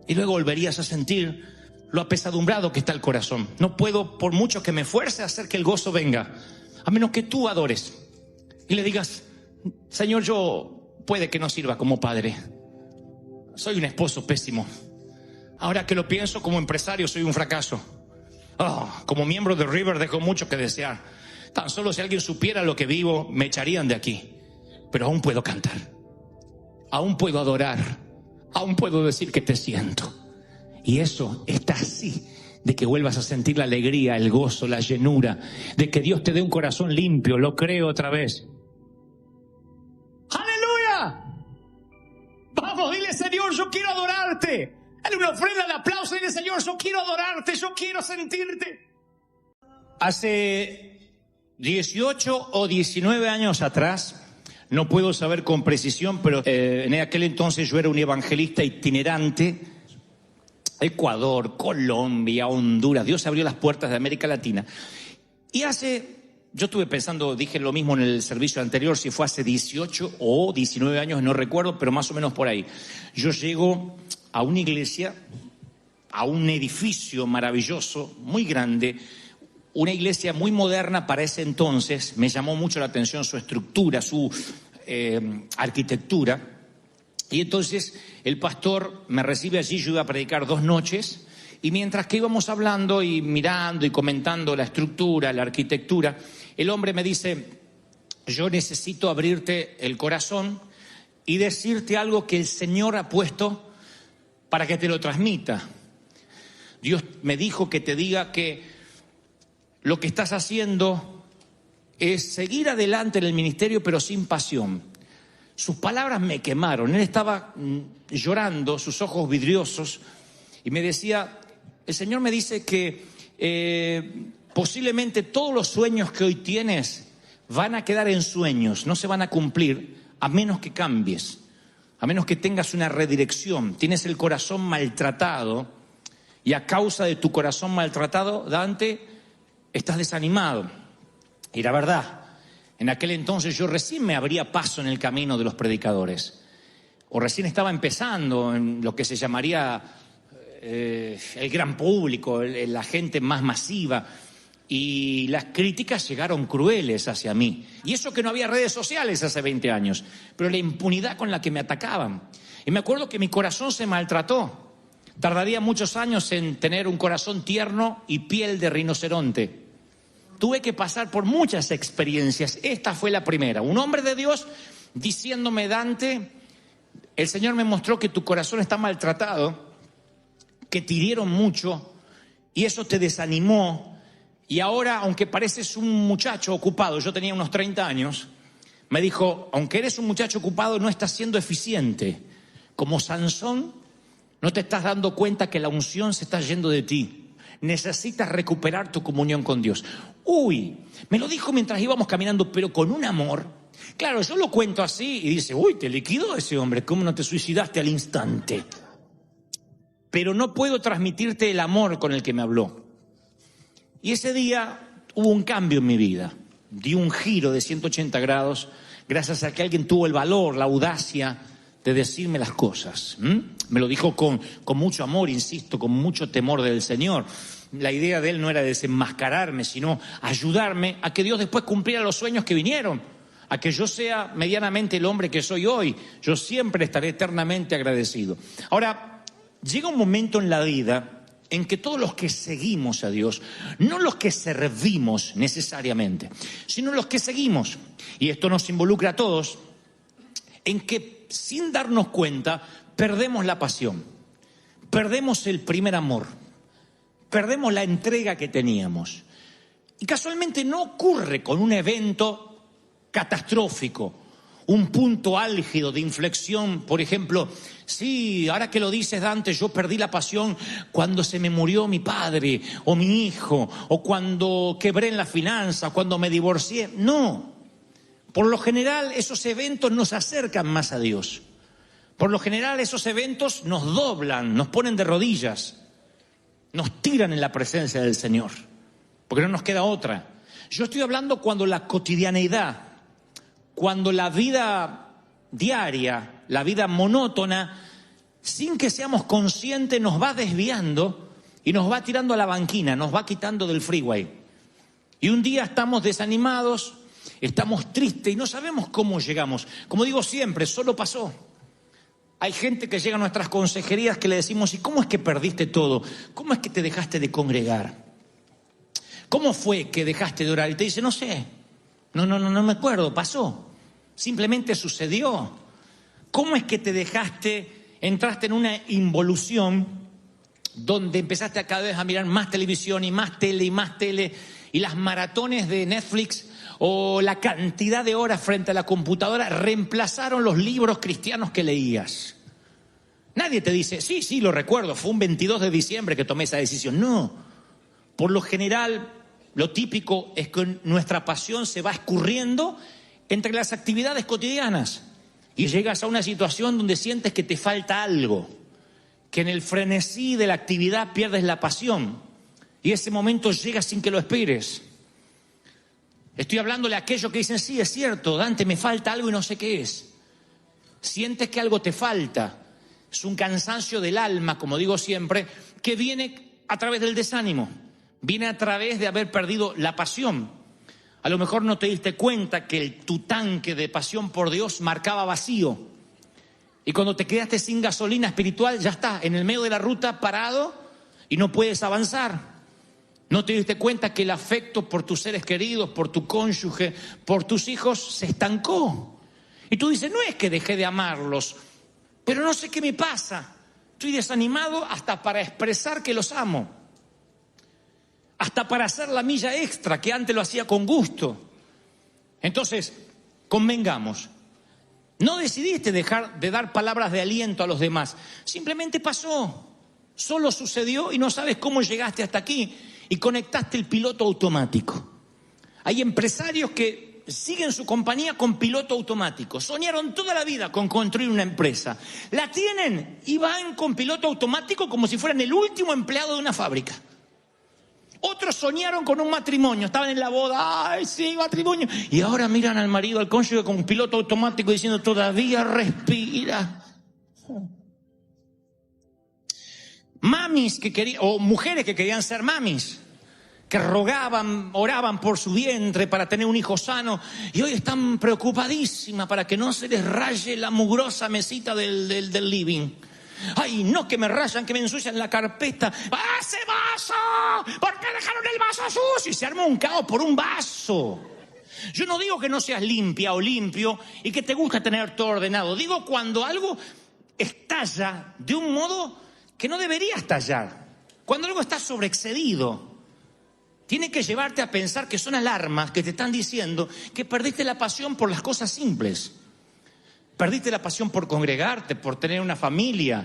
S1: y luego volverías a sentir lo apesadumbrado que está el corazón. No puedo, por mucho que me esfuerce, hacer que el gozo venga, a menos que tú adores y le digas, Señor, yo puede que no sirva como padre, soy un esposo pésimo, ahora que lo pienso, como empresario soy un fracaso, como miembro de River dejo mucho que desear, tan solo si alguien supiera lo que vivo me echarían de aquí, pero aún puedo cantar, aún puedo adorar, aún puedo decir que te siento. Y eso está así de que vuelvas a sentir la alegría, el gozo, la llenura, de que Dios te dé un corazón limpio. Lo creo otra vez. ¡Aleluya! Vamos, dile, Señor, yo quiero adorarte. Dale una ofrenda de aplauso y dile, Señor, yo quiero adorarte, yo quiero sentirte. Hace 18 o 19 años atrás, no puedo saber con precisión, pero en aquel entonces yo era un evangelista itinerante. Ecuador, Colombia, Honduras, Dios abrió las puertas de América Latina. Y yo estuve pensando, dije lo mismo en el servicio anterior, si fue hace 18 o 19 años, no recuerdo, pero más o menos por ahí. Yo llego a una iglesia, a un edificio maravilloso, muy grande, una iglesia muy moderna para ese entonces. Me llamó mucho la atención su estructura, su arquitectura. Y entonces el pastor me recibe allí, yo iba a predicar 2 noches, y mientras que íbamos hablando y mirando y comentando la estructura, la arquitectura, el hombre me dice, yo necesito abrirte el corazón y decirte algo que el Señor ha puesto para que te lo transmita. Dios me dijo que te diga que lo que estás haciendo es seguir adelante en el ministerio, pero sin pasión. Sus palabras me quemaron. Él estaba llorando, sus ojos vidriosos, y me decía, el Señor me dice que posiblemente todos los sueños que hoy tienes van a quedar en sueños, no se van a cumplir a menos que cambies, a menos que tengas una redirección. Tienes el corazón maltratado y a causa de tu corazón maltratado, Dante, estás desanimado. Y la verdad, en aquel entonces yo recién me abría paso en el camino de los predicadores, o recién estaba empezando en lo que se llamaría el gran público, la gente más masiva, y las críticas llegaron crueles hacia mí. Y eso que no había redes sociales hace 20 años, pero la impunidad con la que me atacaban. Y me acuerdo que mi corazón se maltrató. Tardaría muchos años en tener un corazón tierno y piel de rinoceronte. Tuve que pasar por muchas experiencias. Esta fue la primera. Un hombre de Dios diciéndome, Dante, el Señor me mostró que tu corazón está maltratado, que te hirieron mucho y eso te desanimó. Y ahora, aunque pareces un muchacho ocupado, yo tenía unos 30 años, me dijo, aunque eres un muchacho ocupado, no estás siendo eficiente. Como Sansón, no te estás dando cuenta que la unción se está yendo de ti. Necesitas recuperar tu comunión con Dios. Uy, me lo dijo mientras íbamos caminando, pero con un amor. Claro, yo lo cuento así y dice, uy, te liquidó ese hombre, ¿cómo no te suicidaste al instante? Pero no puedo transmitirte el amor con el que me habló. Y ese día hubo un cambio en mi vida. Di un giro de 180 grados gracias a que alguien tuvo el valor, la audacia de decirme las cosas. Me lo dijo con mucho amor, insisto, con mucho temor del Señor. La idea de él no era desenmascararme, sino ayudarme a que Dios después cumpliera los sueños que vinieron, a que yo sea medianamente el hombre que soy hoy. Yo siempre estaré eternamente agradecido. Ahora, llega un momento en la vida en que todos los que seguimos a Dios, no los que servimos necesariamente, sino los que seguimos, y esto nos involucra a todos, en que sin darnos cuenta perdemos la pasión, perdemos el primer amor, perdemos la entrega que teníamos. Y casualmente no ocurre con un evento catastrófico, un punto álgido de inflexión. Por ejemplo, sí, ahora que lo dices, Dante, yo perdí la pasión cuando se me murió mi padre o mi hijo, o cuando quebré en la finanza, cuando me divorcié. No, por lo general esos eventos nos acercan más a Dios. Por lo general esos eventos nos doblan, nos ponen de rodillas, nos tiran en la presencia del Señor, porque no nos queda otra. Yo estoy hablando cuando la cotidianeidad, cuando la vida diaria, la vida monótona, sin que seamos conscientes, nos va desviando y nos va tirando a la banquina, nos va quitando del freeway. Y un día estamos desanimados, estamos tristes y no sabemos cómo llegamos. Como digo siempre, solo pasó. Hay gente que llega a nuestras consejerías que le decimos, ¿y cómo es que perdiste todo? ¿Cómo es que te dejaste de congregar? ¿Cómo fue que dejaste de orar? Y te dice, no sé, no me acuerdo, pasó. Simplemente sucedió. ¿Cómo es que te dejaste, entraste en una involución donde empezaste a cada vez a mirar más televisión y más tele, y las maratones de Netflix o la cantidad de horas frente a la computadora reemplazaron los libros cristianos que leías? Nadie te dice, sí, lo recuerdo, fue un 22 de diciembre que tomé esa decisión. No, por lo general, lo típico es que nuestra pasión se va escurriendo entre las actividades cotidianas y llegas a una situación donde sientes que te falta algo, que en el frenesí de la actividad pierdes la pasión y ese momento llega sin que lo esperes. Estoy hablándole a aquellos que dicen, sí, es cierto, Dante, me falta algo y no sé qué es. Sientes que algo te falta. Es un cansancio del alma, como digo siempre, que viene a través del desánimo, viene a través de haber perdido la pasión. A lo mejor no te diste cuenta que tu tanque de pasión por Dios marcaba vacío. Y cuando te quedaste sin gasolina espiritual, ya está, en el medio de la ruta parado y no puedes avanzar. No te diste cuenta que el afecto por tus seres queridos, por tu cónyuge, por tus hijos se estancó. Y tú dices, no es que dejé de amarlos, pero no sé qué me pasa. Estoy desanimado hasta para expresar que los amo. Hasta para hacer la milla extra, que antes lo hacía con gusto. Entonces, convengamos, no decidiste dejar de dar palabras de aliento a los demás. Simplemente pasó, solo sucedió y no sabes cómo llegaste hasta aquí y conectaste el piloto automático. Hay empresarios que siguen su compañía con piloto automático. Soñaron toda la vida con construir una empresa. La tienen y van con piloto automático como si fueran el último empleado de una fábrica. Otros soñaron con un matrimonio, estaban en la boda, ¡ay sí, matrimonio! Y ahora miran al marido, al cónyuge con un piloto automático diciendo, todavía respira. Mamis que querían, o mujeres que querían ser mamis, que rogaban, oraban por su vientre para tener un hijo sano, y hoy están preocupadísimas para que no se les raye la mugrosa mesita del living. Ay, no, que me rayan, que me ensucian la carpeta. ¡Ese vaso! ¿Por qué dejaron el vaso sucio? Y se arma un caos por un vaso. Yo no digo que no seas limpia o limpio y que te gusta tener todo ordenado. Digo cuando algo estalla de un modo que no debería estallar. Cuando algo está sobreexcedido. Tiene que llevarte a pensar que son alarmas que te están diciendo que perdiste la pasión por las cosas simples. Perdiste la pasión por congregarte, por tener una familia,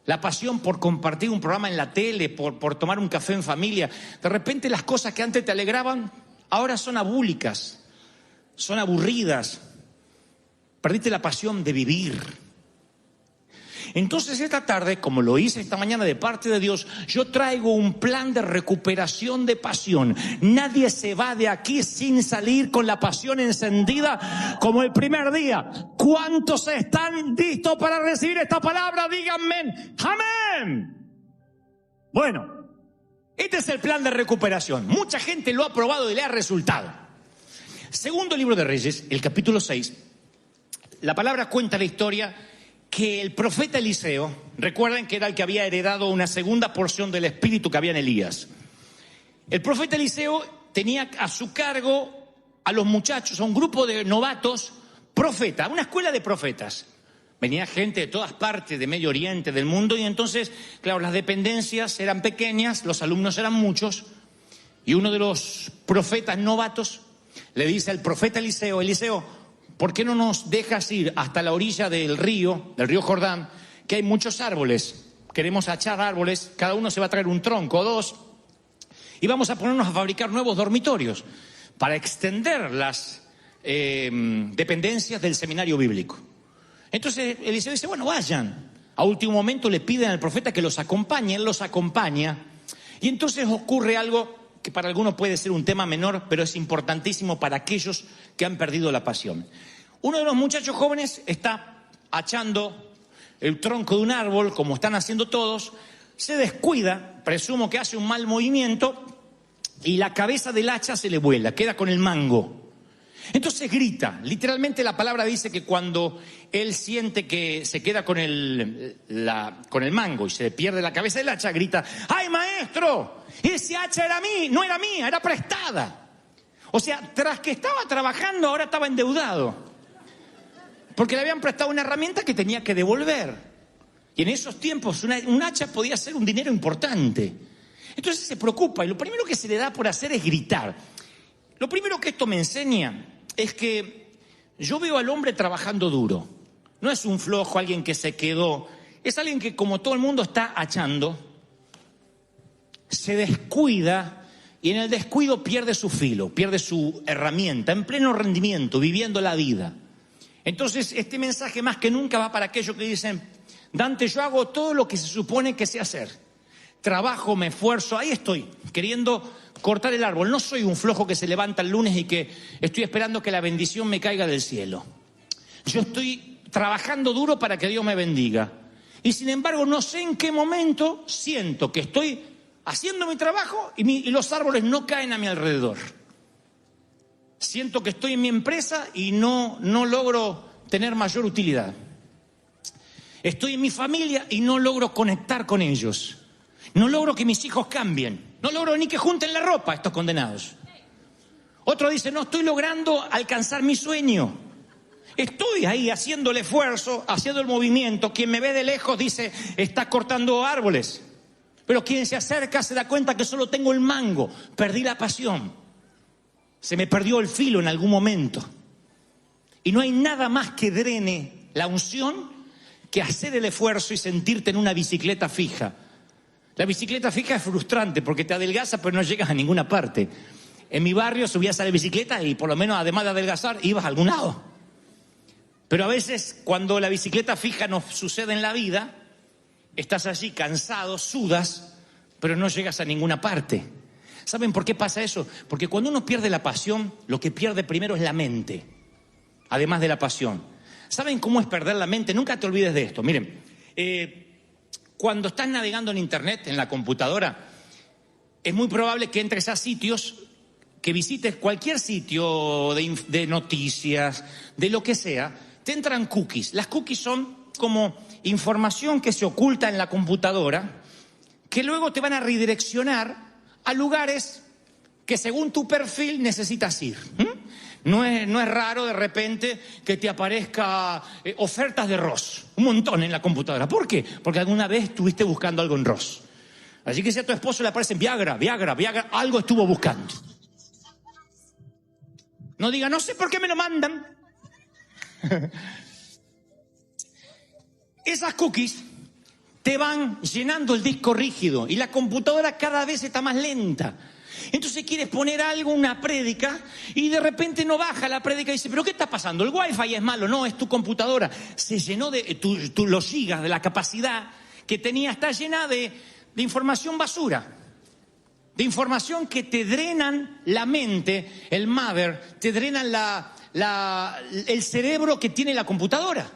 S1: la pasión por compartir un programa en la tele, por tomar un café en familia. De repente las cosas que antes te alegraban, ahora son abúlicas, son aburridas. Perdiste la pasión de vivir. Entonces esta tarde, como lo hice esta mañana de parte de Dios, yo traigo un plan de recuperación de pasión. Nadie se va de aquí sin salir con la pasión encendida como el primer día. ¿Cuántos están listos para recibir esta palabra? Díganme, ¡amén! Bueno, este es el plan de recuperación. Mucha gente lo ha probado y le ha resultado. Segundo libro de Reyes, el capítulo 6, la palabra cuenta la historia que el profeta Eliseo, recuerden que era el que había heredado una segunda porción del espíritu que había en Elías. El profeta Eliseo tenía a su cargo a los muchachos, a un grupo de novatos profetas, una escuela de profetas. Venía gente de todas partes, de Medio Oriente, del mundo, y entonces, claro, las dependencias eran pequeñas, los alumnos eran muchos, y uno de los profetas novatos le dice al profeta Eliseo: Eliseo, ¿por qué no nos dejas ir hasta la orilla del río Jordán, que hay muchos árboles? Queremos achar árboles, cada uno se va a traer un tronco o dos, y vamos a ponernos a fabricar nuevos dormitorios para extender las dependencias del seminario bíblico. Entonces Eliseo dice: bueno, vayan. A último momento le piden al profeta que los acompañe, él los acompaña, y entonces ocurre algo que para algunos puede ser un tema menor, pero es importantísimo para aquellos que han perdido la pasión. Uno de los muchachos jóvenes está achando el tronco de un árbol, como están haciendo todos, se descuida, presumo que hace un mal movimiento, y la cabeza del hacha se le vuela, queda con el mango. Entonces grita, literalmente la palabra dice que cuando él siente que se queda con el mango y se le pierde la cabeza del hacha, grita: ¡ay, maestro! Ese hacha era no era mía, era prestada. O sea, tras que estaba trabajando, ahora estaba endeudado, porque le habían prestado una herramienta que tenía que devolver. Y en esos tiempos un hacha podía ser un dinero importante. Entonces se preocupa, y lo primero que se le da por hacer es gritar. Lo primero que esto me enseña es que yo veo al hombre trabajando duro. No es un flojo, alguien que se quedó. Es alguien que, como todo el mundo, está achando, se descuida, y en el descuido pierde su filo, pierde su herramienta, en pleno rendimiento, viviendo la vida. Entonces este mensaje más que nunca va para aquellos que dicen: Dante, yo hago todo lo que se supone que sé hacer. Trabajo, me esfuerzo, ahí estoy, queriendo cortar el árbol. No soy un flojo que se levanta el lunes y que estoy esperando que la bendición me caiga del cielo. Yo estoy trabajando duro para que Dios me bendiga. Y sin embargo, no sé en qué momento siento que estoy haciendo mi trabajo y los árboles no caen a mi alrededor. Siento que estoy en mi empresa y no logro tener mayor utilidad. Estoy en mi familia y no logro conectar con ellos. No logro que mis hijos cambien. No logro ni que junten la ropa estos condenados. Otro dice: no estoy logrando alcanzar mi sueño. Estoy ahí haciendo el esfuerzo, haciendo el movimiento. Quien me ve de lejos dice: está cortando árboles. Pero quien se acerca se da cuenta que solo tengo el mango. Perdí la pasión. Se me perdió el filo en algún momento. Y no hay nada más que drene la unción que hacer el esfuerzo y sentirte en una bicicleta fija. La bicicleta fija es frustrante porque te adelgaza pero no llegas a ninguna parte. En mi barrio subías a la bicicleta y por lo menos, además de adelgazar, ibas a algún lado. Pero a veces cuando la bicicleta fija nos sucede en la vida, estás allí cansado, sudas, pero no llegas a ninguna parte. ¿Saben por qué pasa eso? Porque cuando uno pierde la pasión, lo que pierde primero es la mente, además de la pasión. ¿Saben cómo es perder la mente? Nunca te olvides de esto. Miren, cuando estás navegando en internet, en la computadora, es muy probable que entres a sitios, que visites cualquier sitio de noticias, de lo que sea, te entran cookies. Las cookies son como información que se oculta en la computadora, que luego te van a redireccionar a lugares que según tu perfil necesitas ir. No es raro de repente que te aparezca ofertas de Ross, un montón en la computadora. ¿Por qué? Porque alguna vez estuviste buscando algo en Ross. Así que si a tu esposo le aparecen Viagra, algo estuvo buscando. No diga: no sé por qué me lo mandan. Esas cookies te van llenando el disco rígido y la computadora cada vez está más lenta. Entonces quieres poner algo, una prédica, y de repente no baja la prédica y dice: ¿pero qué está pasando? ¿El wifi es malo? No, es tu computadora. Se llenó de los gigas, de la capacidad que tenía, está llena de información basura. De información que te drenan la mente, el mother, te drenan el cerebro que tiene la computadora.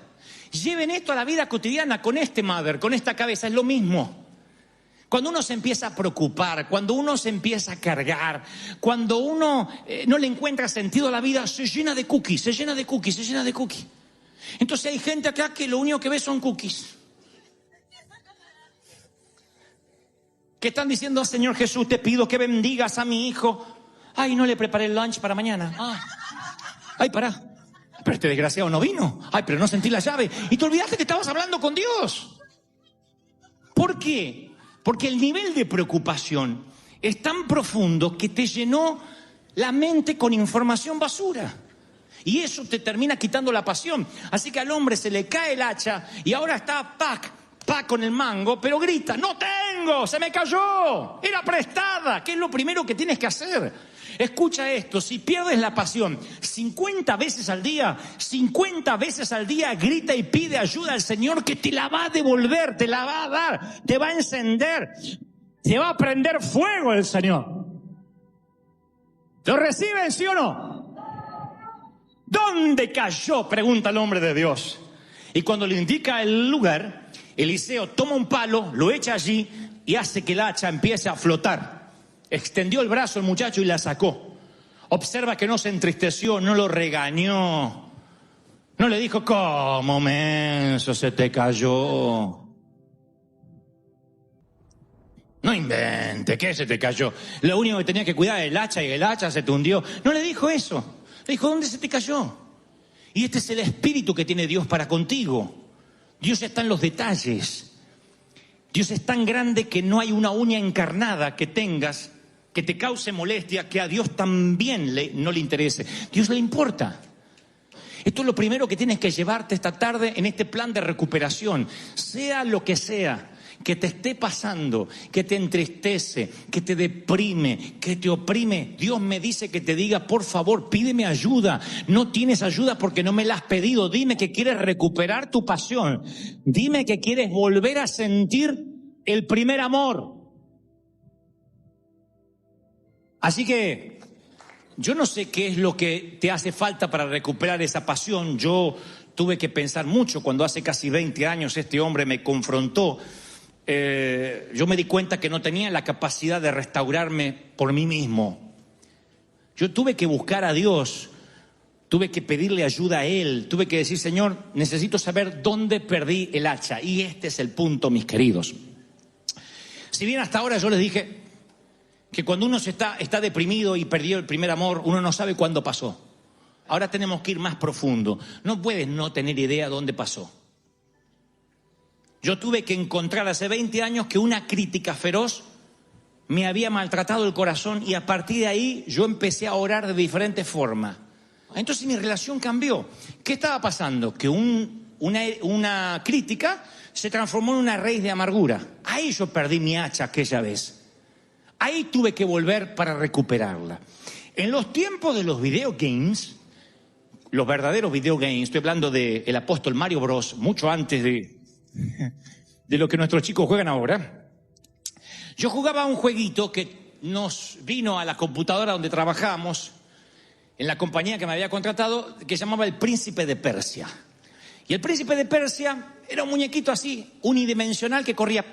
S1: Lleven esto a la vida cotidiana con este mother, con esta cabeza, es lo mismo. Cuando uno se empieza a preocupar, cuando uno se empieza a cargar, cuando uno no le encuentra sentido a la vida, se llena de cookies, se llena de cookies, se llena de cookies. Entonces hay gente acá que lo único que ve son cookies. Que están diciendo, Señor Jesús, te pido que bendigas a mi hijo. Ay, no le preparé el lunch para mañana. Ay, pará. Pero este desgraciado no vino. Ay, pero no sentí la llave. Y te olvidaste que estabas hablando con Dios. ¿Por qué? Porque el nivel de preocupación es tan profundo que te llenó la mente con información basura. Y eso te termina quitando la pasión. Así que al hombre se le cae el hacha y ahora está pac con el mango, pero grita, no tengo, se me cayó, era prestada. ¿Qué es lo primero que tienes que hacer? Escucha esto, si pierdes la pasión 50 veces al día, grita y pide ayuda al Señor, que te la va a devolver, te la va a dar, te va a encender, te va a prender fuego el Señor. ¿Lo reciben, sí o no? ¿Dónde cayó?, pregunta el hombre de Dios. Y cuando le indica el lugar, Eliseo toma un palo, lo echa allí y hace que el hacha empiece a flotar. Extendió el brazo el muchacho y la sacó. Observa que no se entristeció, no lo regañó. No le dijo, ¿cómo, menso, se te cayó? No invente, ¿qué se te cayó? Lo único que tenía que cuidar era el hacha y el hacha se te hundió. No le dijo eso. Le dijo, ¿dónde se te cayó? Y este es el espíritu que tiene Dios para contigo. Dios está en los detalles. Dios es tan grande que no hay una uña encarnada que tengas que te cause molestia que a Dios también no le interese. Dios le importa. Esto es lo primero que tienes que llevarte esta tarde en este plan de recuperación. Sea lo que sea que te esté pasando, que te entristece, que te deprime, que te oprime, Dios me dice que te diga, por favor, pídeme ayuda. No tienes ayuda porque no me la has pedido. Dime que quieres recuperar tu pasión. Dime que quieres volver a sentir el primer amor. Así que yo no sé qué es lo que te hace falta para recuperar esa pasión. Yo tuve que pensar mucho cuando hace casi 20 años este hombre me confrontó. Yo me di cuenta que no tenía la capacidad de restaurarme por mí mismo. Yo tuve que buscar a Dios, tuve que pedirle ayuda a Él, tuve que decir, Señor, necesito saber dónde perdí el hacha. Y este es el punto, mis queridos. Si bien hasta ahora yo les dije que cuando uno está deprimido y perdió el primer amor, uno no sabe cuándo pasó. Ahora tenemos que ir más profundo. No puedes no tener idea dónde pasó. Yo tuve que encontrar hace 20 años que una crítica feroz me había maltratado el corazón y a partir de ahí yo empecé a orar de diferentes formas. Entonces mi relación cambió. ¿Qué estaba pasando? Que una crítica se transformó en una raíz de amargura. Ahí yo perdí mi hacha aquella vez. Ahí tuve que volver para recuperarla. En los tiempos de los videogames, los verdaderos videogames, estoy hablando del apóstol Mario Bros, mucho antes de lo que nuestros chicos juegan ahora. Yo jugaba un jueguito que nos vino a la computadora donde trabajábamos, en la compañía que me había contratado, que se llamaba El Príncipe de Persia. Y el Príncipe de Persia era un muñequito así, unidimensional, que corría,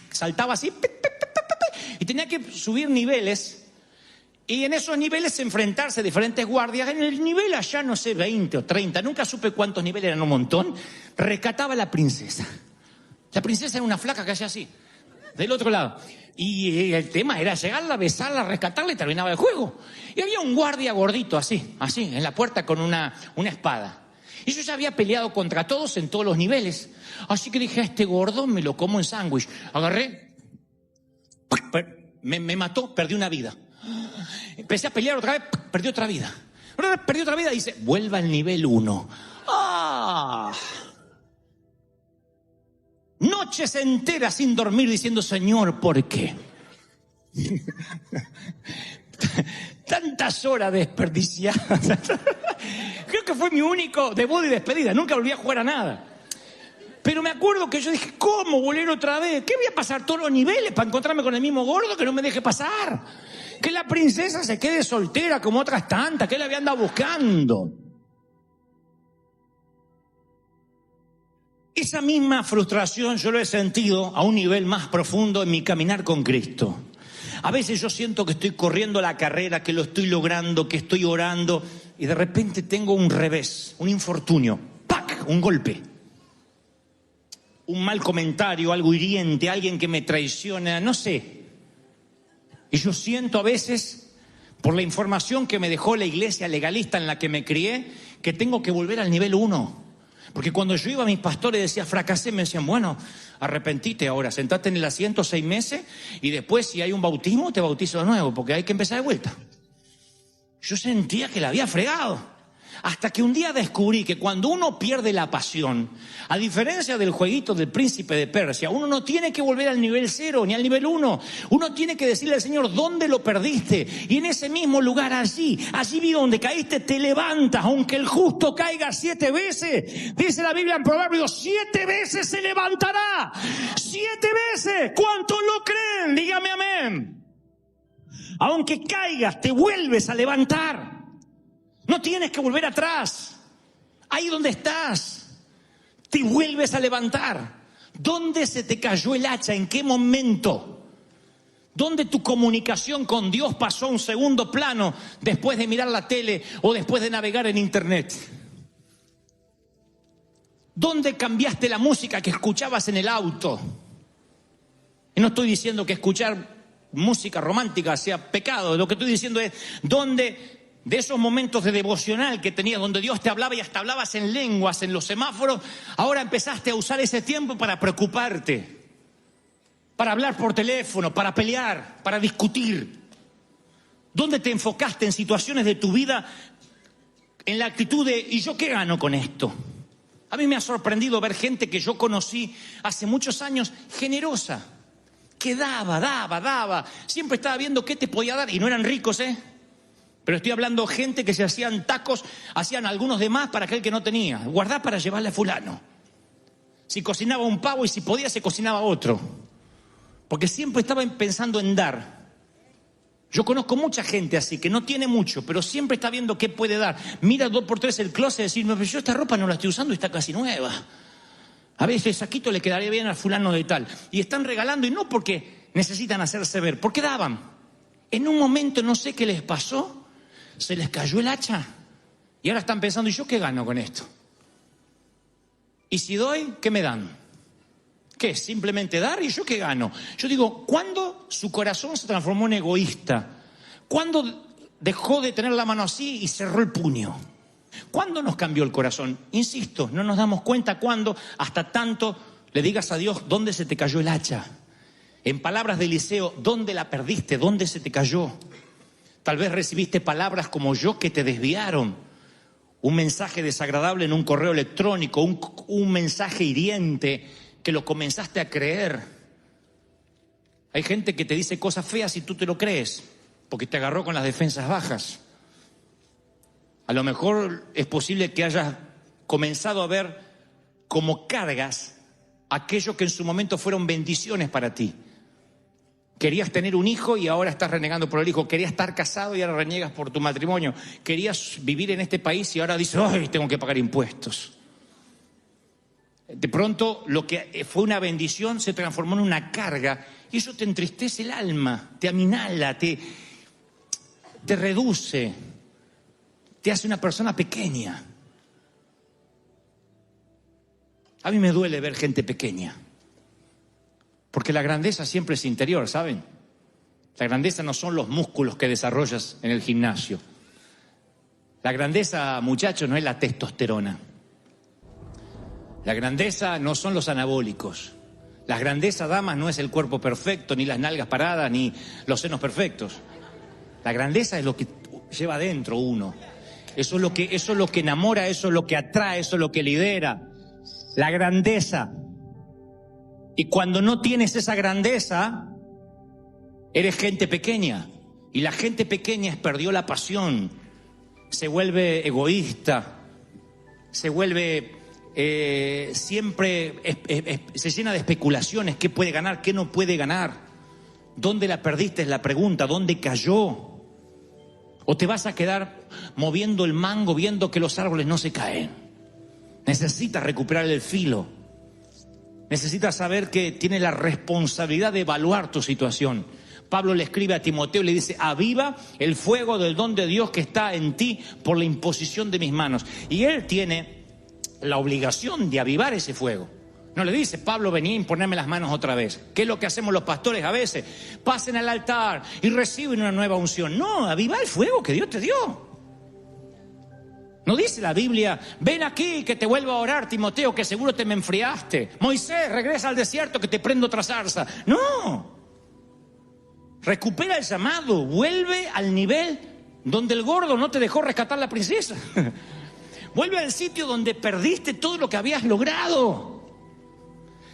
S1: saltaba así, y tenía que subir niveles. Y en esos niveles enfrentarse a diferentes guardias. En el nivel allá, no sé, 20 o 30, nunca supe cuántos niveles, eran un montón, rescataba a la princesa. La princesa era una flaca que hacía así, del otro lado. Y el tema era llegarla, besarla, rescatarla y terminaba el juego. Y había un guardia gordito así, en la puerta con una espada. Y yo ya había peleado contra todos en todos los niveles. Así que dije, a este gordo me lo como en sándwich. Agarré, me mató, perdí una vida. Empecé a pelear otra vez, perdí otra vida. Perdí otra vida, dice, vuelva al nivel 1. ¡Ah! Noches enteras sin dormir diciendo, Señor, ¿por qué? Tantas horas desperdiciadas. Creo que fue mi único debut y despedida. Nunca volví a jugar a nada. Pero me acuerdo que yo dije, ¿cómo volver otra vez? ¿Qué voy a pasar todos los niveles para encontrarme con el mismo gordo que no me deje pasar? Que la princesa se quede soltera como otras tantas, que él había andado buscando. Esa misma frustración yo lo he sentido a un nivel más profundo en mi caminar con Cristo. A veces yo siento que estoy corriendo la carrera, que lo estoy logrando, que estoy orando, y de repente tengo un revés, un infortunio, ¡pac!, un golpe. Un mal comentario, algo hiriente, alguien que me traiciona, no sé. Y yo siento a veces, por la información que me dejó la iglesia legalista en la que me crié, que tengo que volver al nivel 1. Porque cuando yo iba a mis pastores y decía, fracasé, me decían, bueno, arrepentite ahora, sentate en el asiento 6 meses y después si hay un bautismo te bautizo de nuevo, porque hay que empezar de vuelta. Yo sentía que la había fregado. Hasta que un día descubrí que cuando uno pierde la pasión, a diferencia del jueguito del príncipe de Persia, uno no tiene que volver al nivel 0 ni al nivel 1. Uno tiene que decirle al Señor, ¿dónde lo perdiste? Y en ese mismo lugar, allí donde caíste, te levantas. Aunque el justo caiga 7 veces, dice la Biblia en Proverbios, 7 veces se levantará. 7 veces. ¿Cuántos lo creen? Dígame amén. Aunque caigas, te vuelves a levantar. No tienes que volver atrás. Ahí donde estás, te vuelves a levantar. ¿Dónde se te cayó el hacha? ¿En qué momento? ¿Dónde tu comunicación con Dios pasó a un segundo plano después de mirar la tele o después de navegar en internet? ¿Dónde cambiaste la música que escuchabas en el auto? Y no estoy diciendo que escuchar música romántica sea pecado. Lo que estoy diciendo es, ¿dónde de esos momentos de devocional que tenías, donde Dios te hablaba y hasta hablabas en lenguas, en los semáforos, ahora empezaste a usar ese tiempo para preocuparte, para hablar por teléfono, para pelear, para discutir? ¿Dónde te enfocaste en situaciones de tu vida en la actitud de, ¿y yo qué gano con esto? A mí me ha sorprendido ver gente que yo conocí hace muchos años, generosa, que daba, siempre estaba viendo qué te podía dar, y no eran ricos, pero estoy hablando de gente que se hacían tacos, hacían algunos de más para aquel que no tenía. Guardá para llevarle a fulano. Si cocinaba un pavo y si podía se cocinaba otro. Porque siempre estaba pensando en dar. Yo conozco mucha gente así, que no tiene mucho, pero siempre está viendo qué puede dar. Mira 2x3 el closet y decir, no, pero yo esta ropa no la estoy usando y está casi nueva. A veces el saquito le quedaría bien al fulano de tal. Y están regalando, y no porque necesitan hacerse ver, porque daban. En un momento no sé qué les pasó, se les cayó el hacha y ahora están pensando, ¿y yo qué gano con esto? Y si doy, ¿qué me dan? ¿Qué? ¿Simplemente dar? ¿Y yo qué gano? Yo digo, ¿cuándo su corazón se transformó en egoísta? ¿Cuándo dejó de tener la mano así y cerró el puño? ¿Cuándo nos cambió el corazón? Insisto, no nos damos cuenta cuándo, hasta tanto le digas a Dios, ¿dónde se te cayó el hacha? En palabras de Eliseo, ¿dónde la perdiste? ¿Dónde se te cayó? Tal vez recibiste palabras como yo que te desviaron. Un mensaje desagradable en un correo electrónico, un mensaje hiriente que lo comenzaste a creer. Hay gente que te dice cosas feas y tú te lo crees, porque te agarró con las defensas bajas. A lo mejor es posible que hayas comenzado a ver como cargas aquello que en su momento fueron bendiciones para ti. Querías tener un hijo y ahora estás renegando por el hijo. Querías estar casado y ahora reniegas por tu matrimonio. Querías vivir en este país y ahora dices, ¡ay, tengo que pagar impuestos! De pronto, lo que fue una bendición se transformó en una carga y eso te entristece el alma, te aminala, te reduce, te hace una persona pequeña. A mí me duele ver gente pequeña. Porque la grandeza siempre es interior, ¿saben? La grandeza no son los músculos que desarrollas en el gimnasio. La grandeza, muchachos, no es la testosterona. La grandeza no son los anabólicos. La grandeza, damas, no es el cuerpo perfecto, ni las nalgas paradas, ni los senos perfectos. La grandeza es lo que lleva adentro uno. Eso es lo que enamora, eso es lo que atrae, eso es lo que lidera. La grandeza. Y cuando no tienes esa grandeza, eres gente pequeña. Y la gente pequeña perdió la pasión, se vuelve egoísta, se vuelve siempre, se llena de especulaciones, qué puede ganar, qué no puede ganar. ¿Dónde la perdiste? Es la pregunta, ¿dónde cayó? ¿O te vas a quedar moviendo el mango viendo que los árboles no se caen? Necesitas recuperar el filo. Necesitas saber que tienes la responsabilidad de evaluar tu situación. Pablo le escribe a Timoteo y le dice: aviva el fuego del don de Dios que está en ti por la imposición de mis manos. Y él tiene la obligación de avivar ese fuego. No le dice: Pablo, venía a imponerme las manos otra vez. ¿Qué es lo que hacemos los pastores a veces? Pasen al altar y reciben una nueva unción. No, aviva el fuego que Dios te dio. No dice la Biblia: ven aquí que te vuelvo a orar, Timoteo, que seguro te me enfriaste. Moisés, regresa al desierto que te prendo otra zarza. No. Recupera el llamado, vuelve al nivel donde el gordo no te dejó rescatar la princesa. Vuelve al sitio donde perdiste todo lo que habías logrado.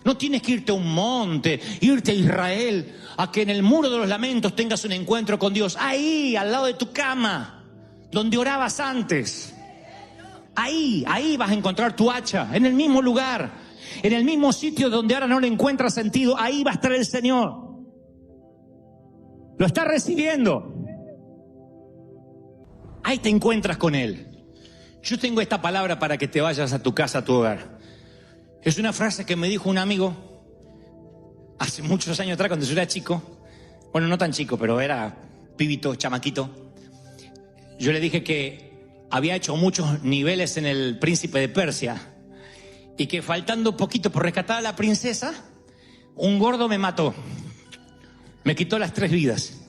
S1: No tienes que irte a un monte, irte a Israel, a que en el muro de los lamentos tengas un encuentro con Dios. Ahí, al lado de tu cama, donde orabas antes. Ahí vas a encontrar tu hacha, en el mismo lugar, en el mismo sitio donde ahora no le encuentras sentido. Ahí va a estar el Señor. Lo estás recibiendo. Ahí te encuentras con Él. Yo tengo esta palabra para que te vayas a tu casa, a tu hogar. Es una frase que me dijo un amigo hace muchos años atrás, cuando yo era chico. Bueno, no tan chico, pero era pibito, chamaquito. Yo le dije que había hecho muchos niveles en el Príncipe de Persia y que faltando poquito por rescatar a la princesa, un gordo me mató. Me quitó las 3 vidas.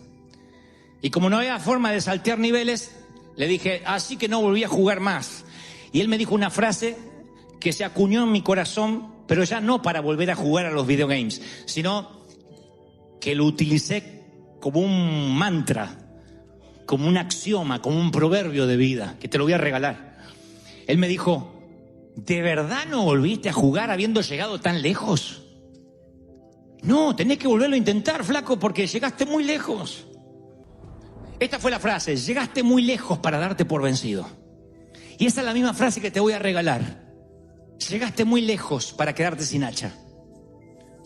S1: Y como no había forma de saltear niveles, le dije: así que no volví a jugar más. Y él me dijo una frase que se acuñó en mi corazón, pero ya no para volver a jugar a los videogames, sino que lo utilicé como un mantra, como un axioma, como un proverbio de vida, que te lo voy a regalar. Él me dijo: ¿de verdad no volviste a jugar habiendo llegado tan lejos? No, tenés que volverlo a intentar, flaco, porque llegaste muy lejos. Esta fue la frase: llegaste muy lejos para darte por vencido. Y esa es la misma frase que te voy a regalar. Llegaste muy lejos para quedarte sin hacha.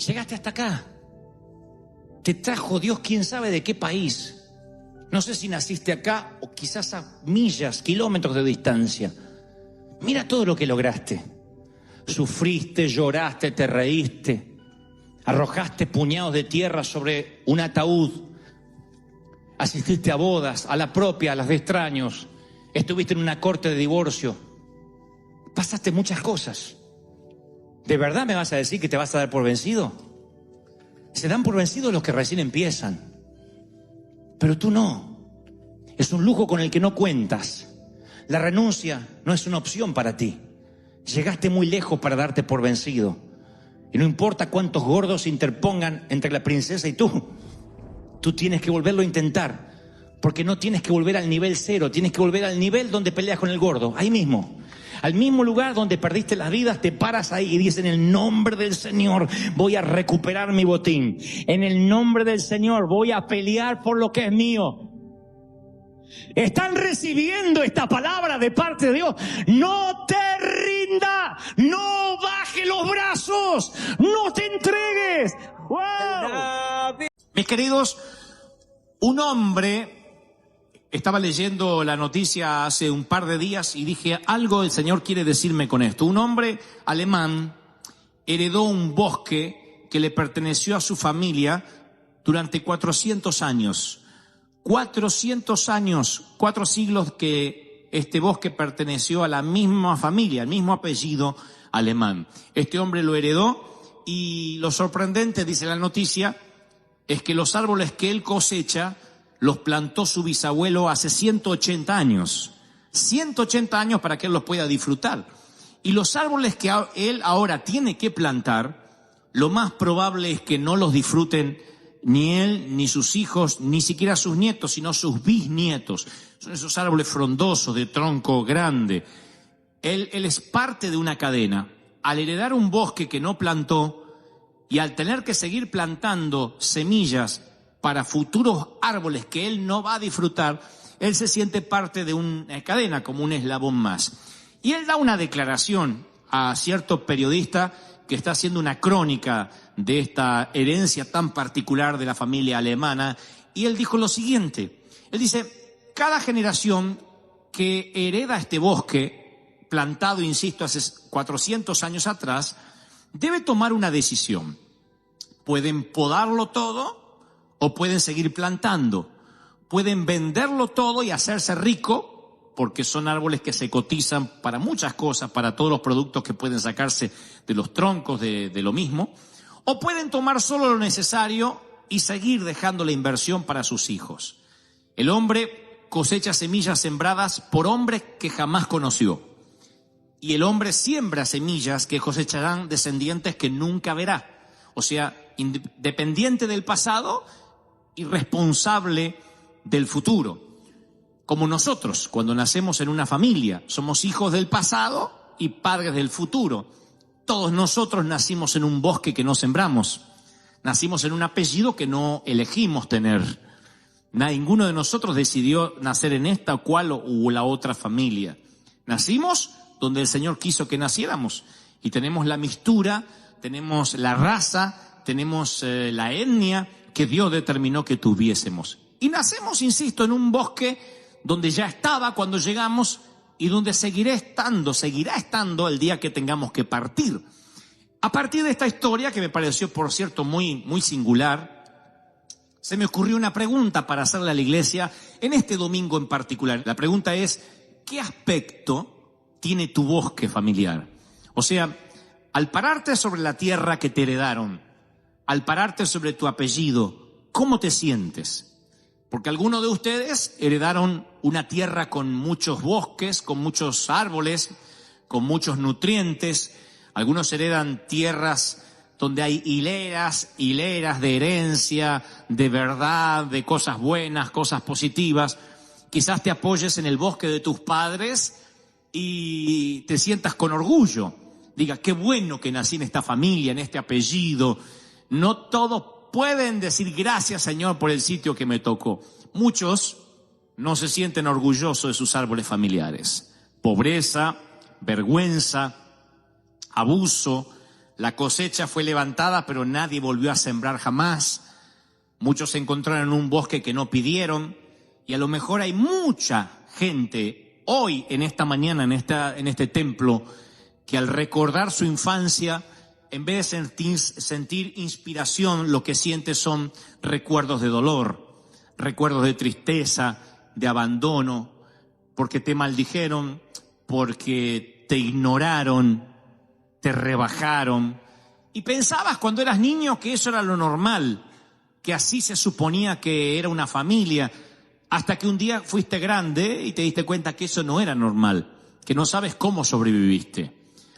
S1: Llegaste hasta acá. Te trajo Dios quién sabe de qué país. No sé si naciste acá o quizás a millas, kilómetros de distancia. Mira todo lo que lograste. Sufriste, lloraste, te reíste. Arrojaste puñados de tierra sobre un ataúd. Asististe a bodas, a la propia, a las de extraños. Estuviste en una corte de divorcio. Pasaste muchas cosas. ¿De verdad me vas a decir que te vas a dar por vencido? Se dan por vencidos los que recién empiezan. Pero tú no. Es un lujo con el que no cuentas. La renuncia no es una opción para ti. Llegaste muy lejos para darte por vencido. Y no importa cuántos gordos se interpongan entre la princesa y tú tienes que volverlo a intentar. Porque no tienes que volver al nivel 0, tienes que volver al nivel donde peleas con el gordo. Ahí mismo. Al mismo lugar donde perdiste las vidas, te paras ahí y dices: en el nombre del Señor voy a recuperar mi botín. En el nombre del Señor voy a pelear por lo que es mío. Están recibiendo esta palabra de parte de Dios. No te rindas, no bajes los brazos, no te entregues. ¡Wow! Mis queridos, un hombre... Estaba leyendo la noticia hace un par de días y dije: algo el Señor quiere decirme con esto. Un hombre alemán heredó un bosque que le perteneció a su familia durante 400 años. 400 años, 4 siglos que este bosque perteneció a la misma familia, al mismo apellido alemán. Este hombre lo heredó y lo sorprendente, dice la noticia, es que los árboles que él cosecha los plantó su bisabuelo hace 180 años. 180 años para que él los pueda disfrutar. Y los árboles que él ahora tiene que plantar, lo más probable es que no los disfruten ni él, ni sus hijos, ni siquiera sus nietos, sino sus bisnietos. Son esos árboles frondosos, de tronco grande. Él es parte de una cadena. Al heredar un bosque que no plantó y al tener que seguir plantando semillas para futuros árboles que él no va a disfrutar, él se siente parte de una cadena, como un eslabón más. Y él da una declaración a cierto periodista que está haciendo una crónica de esta herencia tan particular de la familia alemana, y él dijo lo siguiente. Él dice: cada generación que hereda este bosque, plantado, insisto, hace 400 años atrás, debe tomar una decisión. Pueden podarlo todo
S2: o pueden seguir plantando. Pueden venderlo todo y hacerse rico, porque son árboles que se cotizan para muchas cosas, para todos los productos que pueden sacarse de los troncos de lo mismo, o pueden tomar solo lo necesario y seguir dejando la inversión para sus hijos. El hombre cosecha semillas sembradas por hombres que jamás conoció, y el hombre siembra semillas que cosecharán descendientes que nunca verá. O sea, independiente del pasado y responsable del futuro. Como nosotros, cuando nacemos en una familia, somos hijos del pasado y padres del futuro. Todos nosotros nacimos en un bosque que no sembramos. Nacimos en un apellido que no elegimos tener. Ninguno de nosotros decidió nacer en esta o cual o la otra familia. Nacimos donde el Señor quiso que naciéramos. Y tenemos la mixtura, tenemos la raza, tenemos la etnia que Dios determinó que tuviésemos. Y nacemos, insisto, en un bosque donde ya estaba cuando llegamos y donde seguirá estando el día que tengamos que partir. A partir de esta historia, que me pareció, por cierto, muy singular, se me ocurrió una pregunta para hacerle a la iglesia en este domingo en particular. La pregunta es, ¿qué aspecto tiene tu bosque familiar? O sea, al pararte sobre la tierra que te heredaron, al pararte sobre tu apellido, ¿cómo te sientes? Porque algunos de ustedes heredaron una tierra con muchos bosques, con muchos árboles, con muchos nutrientes. Algunos heredan tierras donde hay hileras de herencia, de verdad, de cosas buenas, cosas positivas. Quizás te apoyes en el bosque de tus padres y te sientas con orgullo. Diga, qué bueno que nací en esta familia, en este apellido. No todos pueden decir gracias, Señor, por el sitio que me tocó. Muchos no se sienten orgullosos de sus árboles familiares. Pobreza, vergüenza, abuso. La cosecha fue levantada, pero nadie volvió a sembrar jamás. Muchos se encontraron en un bosque que no pidieron. Y a lo mejor hay mucha gente hoy, en esta mañana, en este templo, que al recordar su infancia, en vez de sentir inspiración, lo que siente son recuerdos de dolor, recuerdos de tristeza, de abandono, porque te maldijeron, porque te ignoraron, te rebajaron. Y pensabas cuando eras niño que eso era lo normal, que así se suponía que era una familia, hasta que un día fuiste grande y te diste cuenta que eso no era normal, que no sabes cómo sobreviviste.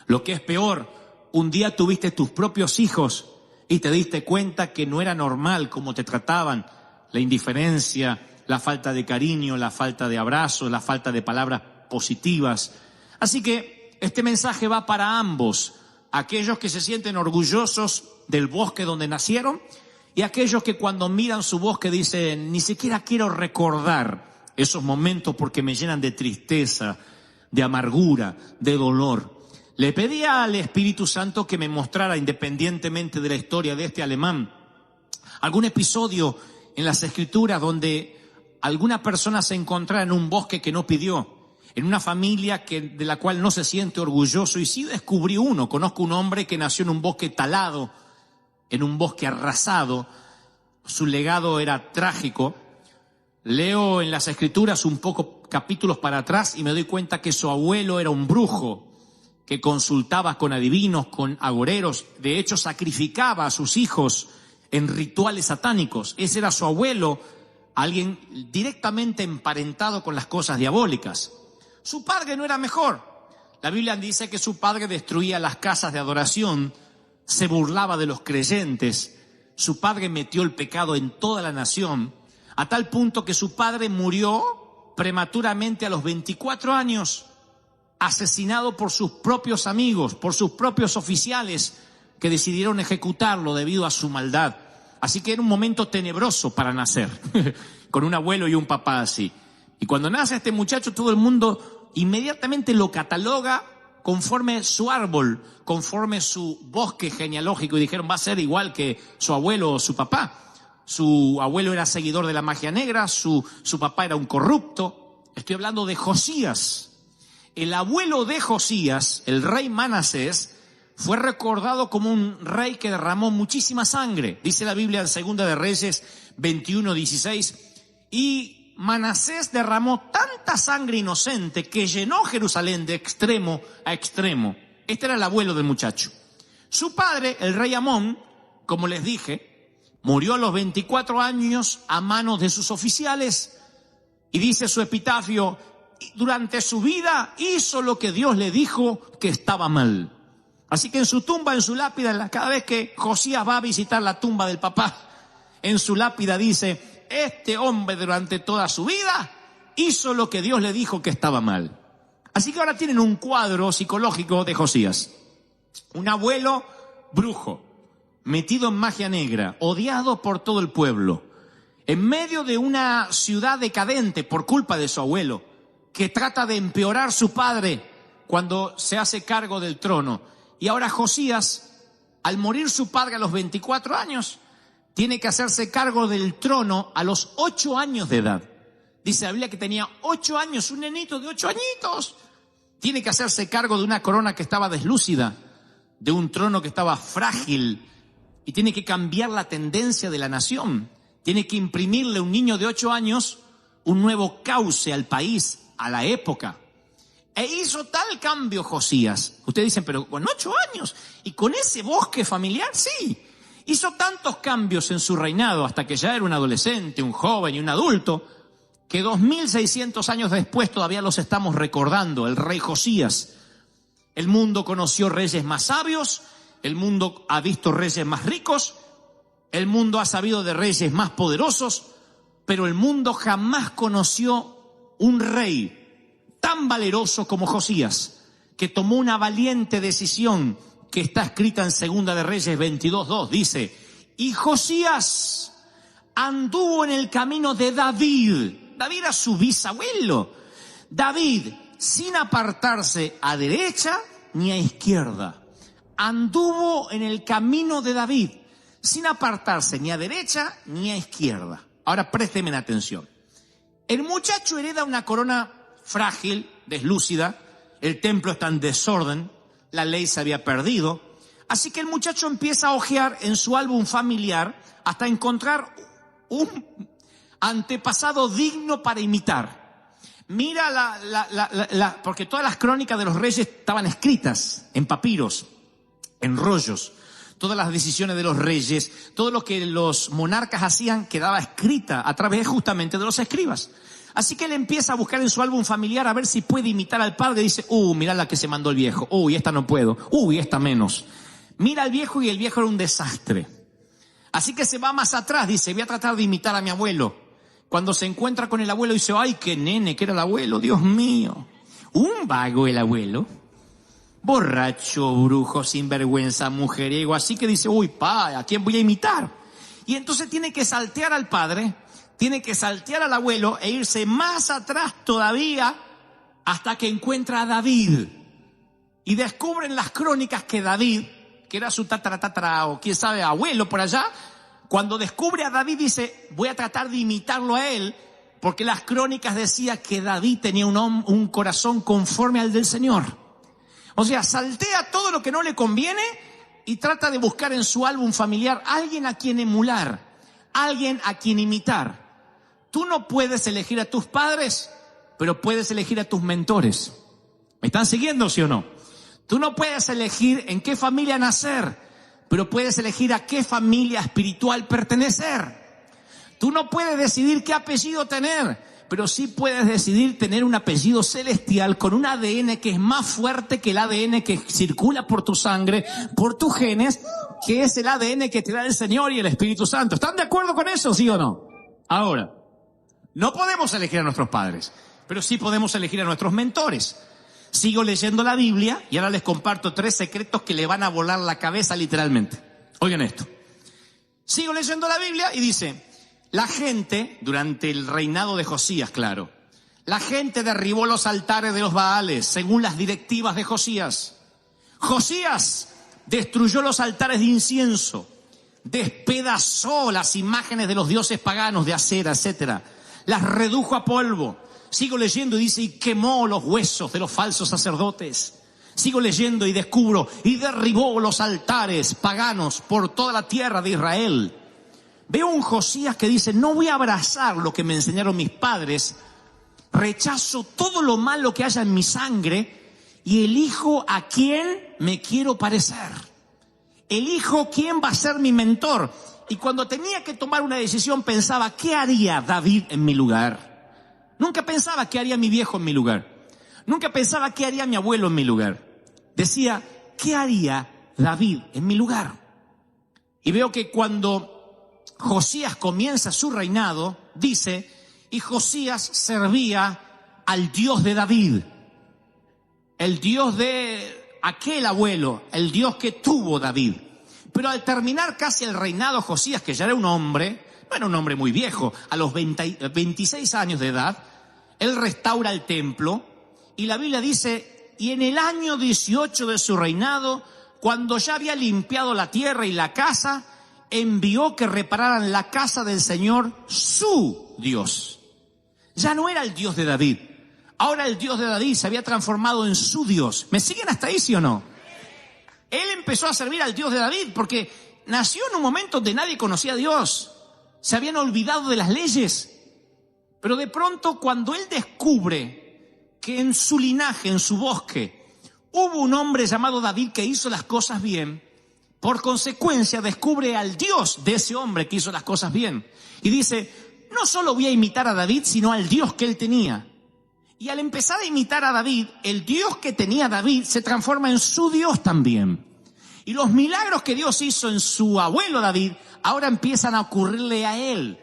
S2: Lo que es peor, un día tuviste tus propios hijos y te diste cuenta que no era normal cómo te trataban, la indiferencia, la falta de cariño, la falta de abrazo, la falta de palabras positivas. Así que este mensaje va para ambos, aquellos que se sienten orgullosos del bosque donde nacieron y aquellos que cuando miran su bosque dicen, ni siquiera quiero recordar esos momentos porque me llenan de tristeza, de amargura, de dolor. Le pedí al Espíritu Santo que me mostrara, independientemente de la historia de este alemán, algún episodio en las Escrituras donde alguna persona se encontrara en un bosque que no pidió, en una familia de la cual no se siente orgulloso. Y sí descubrí uno, conozco un hombre que nació en un bosque talado, en un bosque arrasado. Su legado era trágico. Leo en las Escrituras un poco capítulos para atrás y me doy cuenta que su abuelo era un brujo, que consultaba con adivinos, con agoreros, de hecho sacrificaba a sus hijos en rituales satánicos. Ese era su abuelo, alguien directamente emparentado con las cosas diabólicas. Su padre no era mejor. La Biblia dice que su padre destruía las casas de adoración, se burlaba de los creyentes. Su padre metió el pecado en toda la nación, a tal punto que su padre murió prematuramente a los 24 años. Asesinado por sus propios amigos, por sus propios oficiales que decidieron ejecutarlo debido a su maldad. Así que era un momento tenebroso para nacer, con un abuelo y un papá así. Y cuando nace este muchacho, todo el mundo inmediatamente lo cataloga conforme su árbol, conforme su bosque genealógico, y dijeron va a ser igual que su abuelo o su papá. Su abuelo era seguidor de la magia negra, su papá era un corrupto. Estoy hablando de Josías. El abuelo de Josías, el rey Manasés, fue recordado como un rey que derramó muchísima sangre. Dice la Biblia en Segunda de Reyes 21:16. Y Manasés derramó tanta sangre inocente que llenó Jerusalén de extremo a extremo. Este era el abuelo del muchacho. Su padre, el rey Amón, como les dije, murió a los 24 años a manos de sus oficiales. Y dice su epitafio: durante su vida hizo lo que Dios le dijo que estaba mal. Así que en su tumba, en su lápida, cada vez que Josías va a visitar la tumba del papá, en su lápida dice: este hombre durante toda su vida hizo lo que Dios le dijo que estaba mal. Así que ahora tienen un cuadro psicológico de Josías. Un abuelo brujo, metido en magia negra, odiado por todo el pueblo, en medio de una ciudad decadente por culpa de su abuelo, que trata de empeorar su padre cuando se hace cargo del trono. Y ahora Josías, al morir su padre a los 24 años, tiene que hacerse cargo del trono a los 8 años de edad. Dice la Biblia que tenía 8 años, un nenito de 8 añitos. Tiene que hacerse cargo de una corona que estaba deslúcida, de un trono que estaba frágil, y tiene que cambiar la tendencia de la nación. Tiene que imprimirle a un niño de 8 años un nuevo cauce al país, a la época. E hizo tal cambio Josías. Ustedes dicen, pero con 8 años y con ese bosque familiar, sí. Hizo tantos cambios en su reinado hasta que ya era un adolescente, un joven y un adulto, que 2600 años después todavía los estamos recordando, el rey Josías. El mundo conoció reyes más sabios, el mundo ha visto reyes más ricos, el mundo ha sabido de reyes más poderosos, pero el mundo jamás conoció un rey tan valeroso como Josías, que tomó una valiente decisión que está escrita en Segunda de Reyes 22:2. Dice: y Josías anduvo en el camino de David. David era su bisabuelo. David, sin apartarse a derecha ni a izquierda, anduvo en el camino de David, sin apartarse ni a derecha ni a izquierda. Ahora présteme atención. El muchacho hereda una corona frágil, deslúcida, el templo está en desorden, la ley se había perdido, así que el muchacho empieza a hojear en su álbum familiar hasta encontrar un antepasado digno para imitar. Mira porque todas las crónicas de los reyes estaban escritas en papiros, en rollos. Todas las decisiones de los reyes, todo lo que los monarcas hacían quedaba escrita a través justamente de los escribas. Así que él empieza a buscar en su álbum familiar a ver si puede imitar al padre. Dice: mirá la que se mandó el viejo. Esta no puedo. Esta menos. Mira al viejo y el viejo era un desastre. Así que se va más atrás. Dice: voy a tratar de imitar a mi abuelo. Cuando se encuentra con el abuelo dice: ¡ay, qué nene que era el abuelo! ¡Dios mío! Un vago el abuelo. Borracho, brujo, sinvergüenza, mujeriego. Así que dice: ¿a quién voy a imitar? Y entonces tiene que saltear al padre, tiene que saltear al abuelo e irse más atrás todavía hasta que encuentra a David. Y descubren las crónicas que David, que era su tatara o quién sabe, abuelo por allá, cuando descubre a David dice: voy a tratar de imitarlo a él, porque las crónicas decían que David tenía un corazón conforme al del Señor. O sea, saltea todo lo que no le conviene y trata de buscar en su álbum familiar alguien a quien emular, alguien a quien imitar. Tú no puedes elegir a tus padres, pero puedes elegir a tus mentores. ¿Me están siguiendo, sí o no? Tú no puedes elegir en qué familia nacer, pero puedes elegir a qué familia espiritual pertenecer. Tú no puedes decidir qué apellido tener, pero sí puedes decidir tener un apellido celestial con un ADN que es más fuerte que el ADN que circula por tu sangre, por tus genes, que es el ADN que te da el Señor y el Espíritu Santo. ¿Están de acuerdo con eso, sí o no? Ahora, no podemos elegir a nuestros padres, pero sí podemos elegir a nuestros mentores. Sigo leyendo la Biblia y ahora les comparto 3 secretos que le van a volar la cabeza literalmente. Oigan esto. Sigo leyendo la Biblia y dice: la gente, durante el reinado de Josías, claro, la gente derribó los altares de los Baales, según las directivas de Josías. Josías destruyó los altares de incienso, despedazó las imágenes de los dioses paganos de Acera, etcétera, las redujo a polvo. Sigo leyendo y dice: y quemó los huesos de los falsos sacerdotes. Sigo leyendo y descubro: y derribó los altares paganos por toda la tierra de Israel. Veo un Josías que dice, no voy a abrazar lo que me enseñaron mis padres, rechazo todo lo malo que haya en mi sangre y elijo a quién me quiero parecer. Elijo quién va a ser mi mentor. Y cuando tenía que tomar una decisión pensaba, ¿qué haría David en mi lugar? Nunca pensaba qué haría mi viejo en mi lugar. Nunca pensaba qué haría mi abuelo en mi lugar. Decía, ¿qué haría David en mi lugar? Y veo que cuando Josías comienza su reinado, dice, y Josías servía al Dios de David, el Dios de aquel abuelo, el Dios que tuvo David. Pero al terminar casi el reinado, Josías, que ya era un hombre, no era un hombre muy viejo, a los 26 años de edad, él restaura el templo, y la Biblia dice, y en el año 18 de su reinado, cuando ya había limpiado la tierra y la casa, envió que repararan la casa del Señor, su Dios. Ya no era el Dios de David. Ahora el Dios de David se había transformado en su Dios. ¿Me siguen hasta ahí, sí o no? Él empezó a servir al Dios de David porque nació en un momento donde nadie conocía a Dios. Se habían olvidado de las leyes. Pero de pronto, cuando él descubre que en su linaje, en su bosque, hubo un hombre llamado David que hizo las cosas bien, por consecuencia descubre al Dios de ese hombre que hizo las cosas bien. Y dice, no solo voy a imitar a David, sino al Dios que él tenía. Y al empezar a imitar a David, el Dios que tenía David se transforma en su Dios también. Y los milagros que Dios hizo en su abuelo David, ahora empiezan a ocurrirle a él.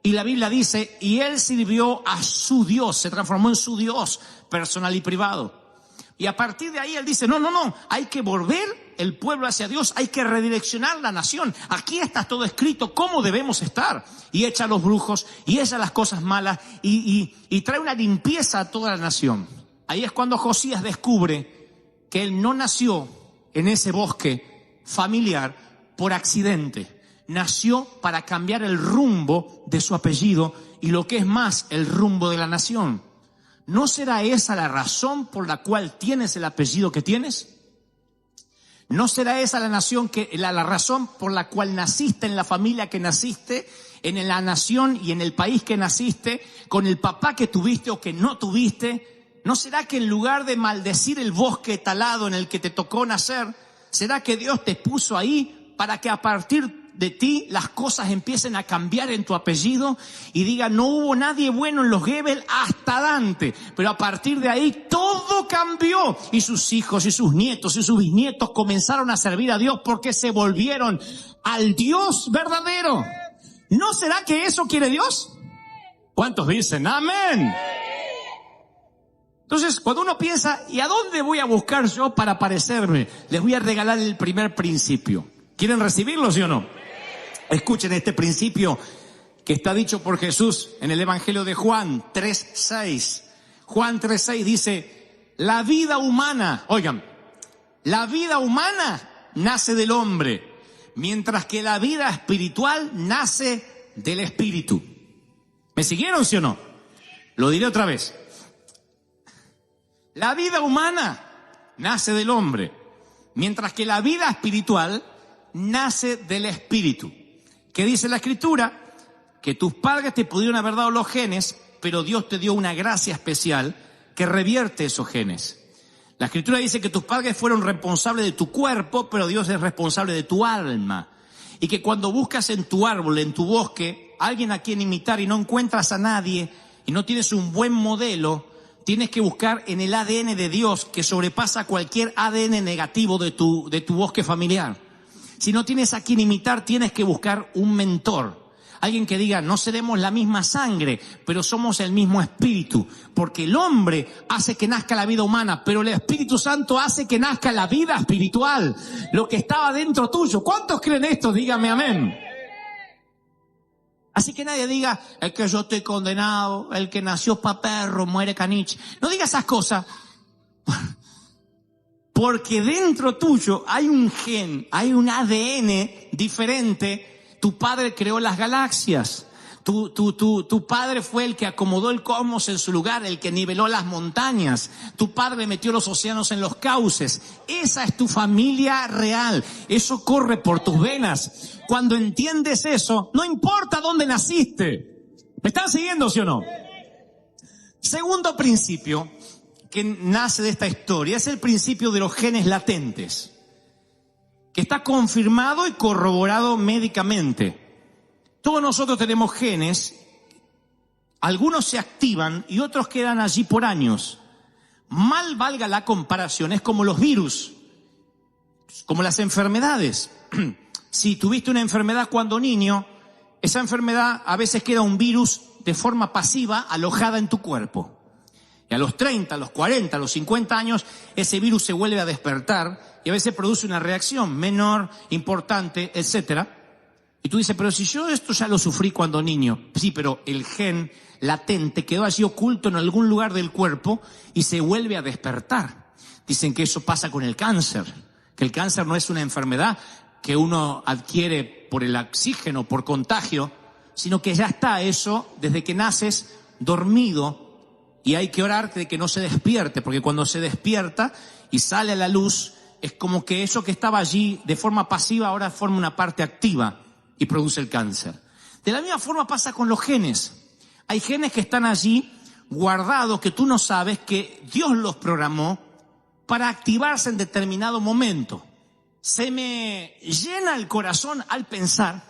S2: Y la Biblia dice, y él sirvió a su Dios, se transformó en su Dios personal y privado. Y a partir de ahí él dice, no, hay que volver el pueblo hacia Dios, hay que redireccionar la nación. Aquí está todo escrito, cómo debemos estar. Y echa a los brujos, y echa las cosas malas, y trae una limpieza a toda la nación. Ahí es cuando Josías descubre que él no nació en ese bosque familiar por accidente. Nació para cambiar el rumbo de su apellido y lo que es más, el rumbo de la nación. ¿No será esa la razón por la cual tienes el apellido que tienes? ¿No será esa la razón por la cual naciste en la familia que naciste, en la nación y en el país que naciste, con el papá que tuviste o que no tuviste? ¿No será que en lugar de maldecir el bosque talado en el que te tocó nacer, será que Dios te puso ahí para que a partir de ti las cosas empiecen a cambiar en tu apellido y digan, no hubo nadie bueno en los Gebel hasta Dante, pero a partir de ahí todo cambió y sus hijos y sus nietos y sus bisnietos comenzaron a servir a Dios porque se volvieron al Dios verdadero? ¿No será que eso quiere Dios? ¿Cuántos dicen amén? Entonces, cuando uno piensa, ¿y a dónde voy a buscar yo para parecerme? Les voy a regalar el primer principio. ¿Quieren recibirlo, sí o no? Escuchen este principio que está dicho por Jesús en el Evangelio de Juan 3:6. Juan 3:6 dice, la vida humana, oigan, la vida humana nace del hombre, mientras que la vida espiritual nace del Espíritu. ¿Me siguieron, sí o no? Lo diré otra vez. La vida humana nace del hombre, mientras que la vida espiritual nace del Espíritu. ¿Qué dice la Escritura? Que tus padres te pudieron haber dado los genes, pero Dios te dio una gracia especial que revierte esos genes. La Escritura dice que tus padres fueron responsables de tu cuerpo, pero Dios es responsable de tu alma. Y que cuando buscas en tu árbol, en tu bosque, alguien a quien imitar y no encuentras a nadie y no tienes un buen modelo, tienes que buscar en el ADN de Dios que sobrepasa cualquier ADN negativo de tu bosque familiar. Si no tienes a quien imitar, tienes que buscar un mentor. Alguien que diga, no seremos la misma sangre, pero somos el mismo espíritu. Porque el hombre hace que nazca la vida humana, pero el Espíritu Santo hace que nazca la vida espiritual. Lo que estaba dentro tuyo. ¿Cuántos creen esto? Dígame amén. Así que nadie diga, es que yo estoy condenado, el que nació pa' perro, muere caniche. No diga esas cosas. Porque dentro tuyo hay un gen, hay un ADN diferente. Tu padre creó las galaxias, Tu padre fue el que acomodó el cosmos en su lugar, el que niveló las montañas. Tu padre metió los océanos en los cauces. Esa es tu familia real. Eso corre por tus venas. Cuando entiendes eso, no importa dónde naciste. ¿Me están siguiendo, sí o no? Segundo principio que nace de esta historia es el principio de los genes latentes, que está confirmado y corroborado médicamente. Todos nosotros tenemos genes, algunos se activan y otros quedan allí por años. Mal valga la comparación, es como los virus, como las enfermedades. Si tuviste una enfermedad cuando niño, esa enfermedad a veces queda un virus de forma pasiva alojada en tu cuerpo. Y a los 30, a los 40, a los 50 años, ese virus se vuelve a despertar y a veces produce una reacción menor, importante, etcétera. Y tú dices, pero si yo esto ya lo sufrí cuando niño. Sí, pero el gen latente quedó allí oculto en algún lugar del cuerpo y se vuelve a despertar. Dicen que eso pasa con el cáncer, que el cáncer no es una enfermedad que uno adquiere por el oxígeno, por contagio, sino que ya está eso desde que naces dormido y hay que orar de que no se despierte, porque cuando se despierta y sale a la luz, es como que eso que estaba allí de forma pasiva ahora forma una parte activa y produce el cáncer. De la misma forma pasa con los genes. Hay genes que están allí guardados que tú no sabes que Dios los programó para activarse en determinado momento. Se me llena el corazón al pensar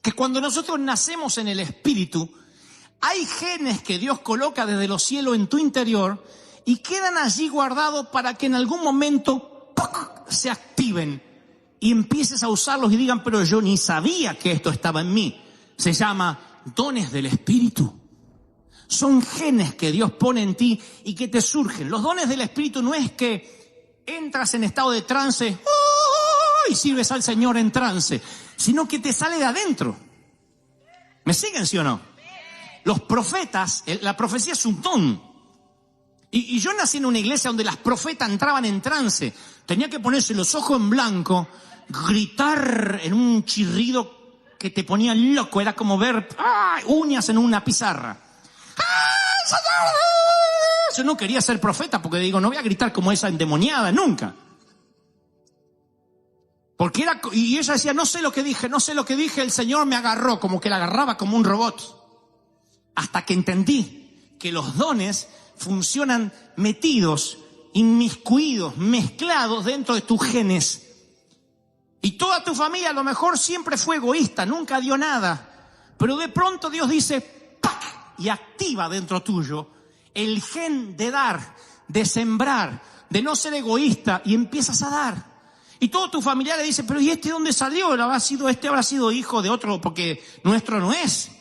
S2: que cuando nosotros nacemos en el espíritu, hay genes que Dios coloca desde los cielos en tu interior y quedan allí guardados para que en algún momento ¡puc!, se activen y empieces a usarlos y digan, pero yo ni sabía que esto estaba en mí. Se llama dones del espíritu. Son genes que Dios pone en ti y que te surgen. Los dones del espíritu no es que entras en estado de trance y sirves al Señor en trance, sino que te sale de adentro. ¿Me siguen, sí o no? Los profetas, la profecía es un don. Y yo nací en una iglesia donde las profetas entraban en trance. Tenía que ponerse los ojos en blanco, gritar en un chirrido que te ponía loco. Era como ver uñas en una pizarra. Yo no quería ser profeta porque digo, no voy a gritar como esa endemoniada nunca. Porque y ella decía, no sé lo que dije, el Señor me agarró, como que la agarraba como un robot. Hasta que entendí que los dones funcionan metidos, inmiscuidos, mezclados dentro de tus genes. Y toda tu familia a lo mejor siempre fue egoísta, nunca dio nada. Pero de pronto Dios dice, ¡pac!, y activa dentro tuyo el gen de dar, de sembrar, de no ser egoísta, y empiezas a dar. Y todo tu familiar le dice, pero ¿y este dónde salió? Habrá sido hijo de otro, porque nuestro no es.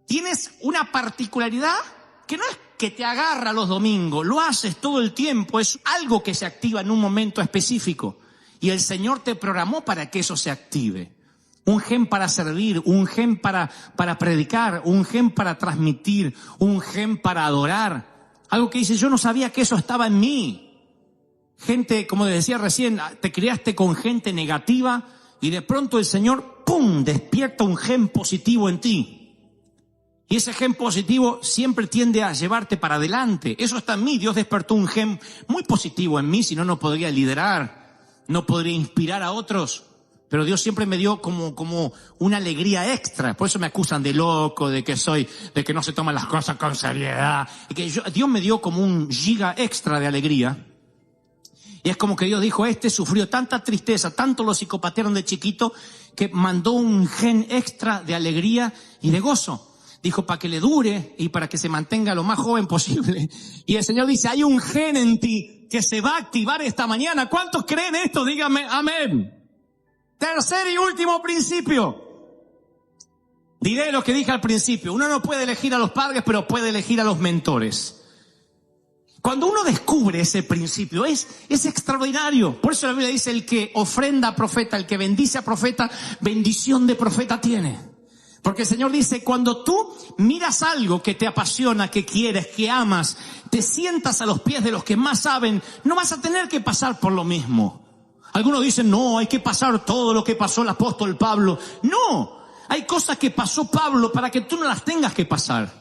S2: Tienes una particularidad que no es que te agarra los domingos, lo haces todo el tiempo, es algo que se activa en un momento específico. Y el Señor te programó para que eso se active. Un gen para servir, un gen para predicar, un gen para transmitir, un gen para adorar. Algo que dice, yo no sabía que eso estaba en mí. Gente, como les decía recién, te criaste con gente negativa y de pronto el Señor, ¡pum!, despierta un gen positivo en ti. Y ese gen positivo siempre tiende a llevarte para adelante. Eso está en mí. Dios despertó un gen muy positivo en mí, si no, no podría liderar, no podría inspirar a otros. Pero Dios siempre me dio como una alegría extra. Por eso me acusan de loco, de que no se toman las cosas con seriedad. Y que Dios me dio como un giga extra de alegría. Y es como que Dios dijo, sufrió tanta tristeza, tanto lo psicopatearon de chiquito, que mandó un gen extra de alegría y de gozo. Dijo, para que le dure y para que se mantenga lo más joven posible. Y el Señor dice, hay un gen en ti que se va a activar esta mañana. ¿Cuántos creen esto? Díganme, amén. Tercer y último principio. Diré lo que dije al principio. Uno no puede elegir a los padres, pero puede elegir a los mentores. Cuando uno descubre ese principio, es extraordinario. Por eso la Biblia dice, el que ofrenda a profeta, el que bendice a profeta, bendición de profeta tiene. Porque el Señor dice, cuando tú miras algo que te apasiona, que quieres, que amas, te sientas a los pies de los que más saben, no vas a tener que pasar por lo mismo. Algunos dicen, no, hay que pasar todo lo que pasó el apóstol Pablo. No, Hay cosas que pasó Pablo para que tú no las tengas que pasar.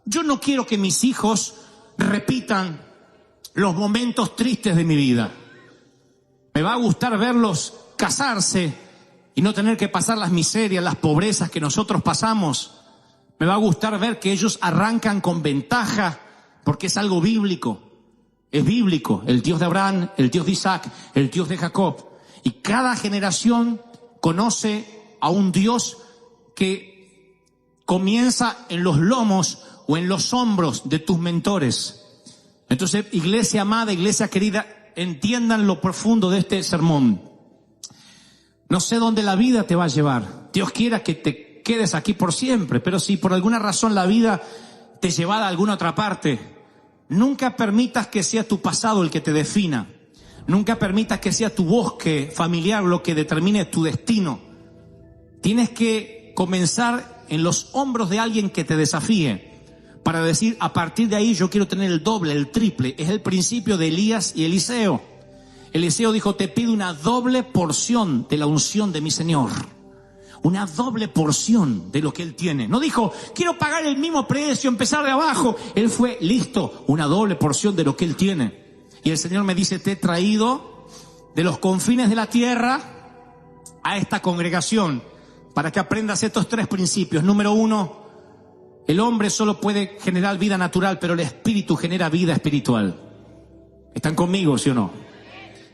S2: Yo no quiero que mis hijos repitan los momentos tristes de mi vida. Me va a gustar verlos casarse y no tener que pasar las miserias, las pobrezas que nosotros pasamos. Me va a gustar ver que ellos arrancan con ventaja, porque es algo bíblico. Es bíblico, el Dios de Abraham, el Dios de Isaac, el Dios de Jacob. Y cada generación conoce a un Dios que comienza en los lomos o en los hombros de tus mentores. Entonces, iglesia amada, iglesia querida, entiendan lo profundo de este sermón. No sé dónde la vida te va a llevar. Dios quiera que te quedes aquí por siempre, pero si por alguna razón la vida te lleva a alguna otra parte, nunca permitas que sea tu pasado el que te defina. Nunca permitas que sea tu bosque familiar lo que determine tu destino. Tienes que comenzar en los hombros de alguien que te desafíe, para decir, a partir de ahí yo quiero tener el doble, el triple. Es el principio de Elías y Eliseo. Eliseo dijo, te pido una doble porción de la unción de mi Señor. Una doble porción de lo que Él tiene. No dijo, quiero pagar el mismo precio, empezar de abajo. Él fue, listo, una doble porción de lo que Él tiene. Y el Señor me dice, te he traído de los confines de la tierra a esta congregación para que aprendas estos 3 principios. Número 1, el hombre solo puede generar vida natural, pero el espíritu genera vida espiritual. ¿Están conmigo, sí o no?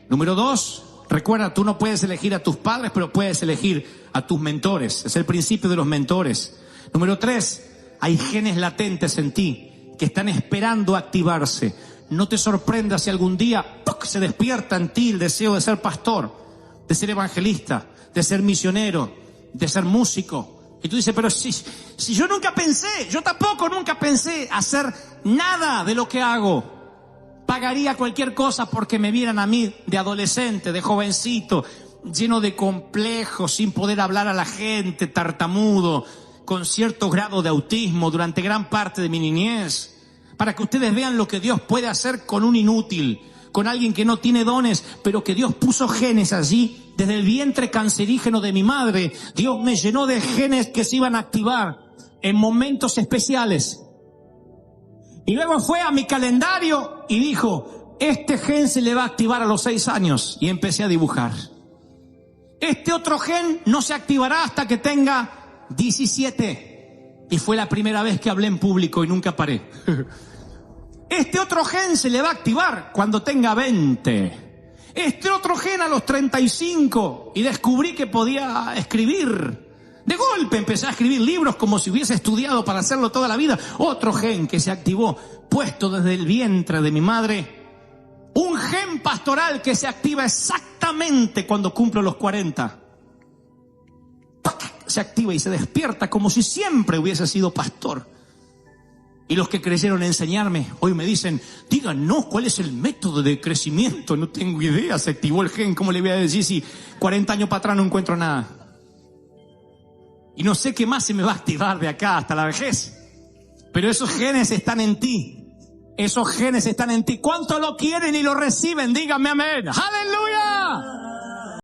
S2: Número 2, recuerda, tú no puedes elegir a tus padres, pero puedes elegir a tus mentores. Es el principio de los mentores. Número 3, hay genes latentes en ti que están esperando activarse. No te sorprendas si algún día se despierta en ti el deseo de ser pastor, de ser evangelista, de ser misionero, de ser músico. Y tú dices, pero si yo nunca pensé, yo tampoco nunca pensé hacer nada de lo que hago. Pagaría cualquier cosa porque me vieran a mí de adolescente, de jovencito, lleno de complejos, sin poder hablar a la gente, tartamudo, con cierto grado de autismo durante gran parte de mi niñez. Para que ustedes vean lo que Dios puede hacer con un inútil, con alguien que no tiene dones, pero que Dios puso genes allí. Desde el vientre cancerígeno de mi madre, Dios me llenó de genes que se iban a activar en momentos especiales. Y luego fue a mi calendario y dijo, este gen se le va a activar a los 6 años. Y empecé a dibujar. Este otro gen no se activará hasta que tenga 17. Y fue la primera vez que hablé en público y nunca paré. Este otro gen se le va a activar cuando tenga 20. Este otro gen a los 35. Y descubrí que podía escribir. De golpe empecé a escribir libros como si hubiese estudiado para hacerlo toda la vida. Otro gen que se activó, puesto desde el vientre de mi madre. Un gen pastoral que se activa exactamente cuando cumplo los 40. Se activa y se despierta como si siempre hubiese sido pastor. Y los que creyeron enseñarme, hoy me dicen, díganos cuál es el método de crecimiento. No tengo idea, se activó el gen, ¿cómo le voy a decir si 40 años para atrás no encuentro nada? Y no sé qué más se me va a activar de acá hasta la vejez. Pero esos genes están en ti. Esos genes están en ti. ¿Cuánto lo quieren y lo reciben? Díganme amén. ¡Aleluya!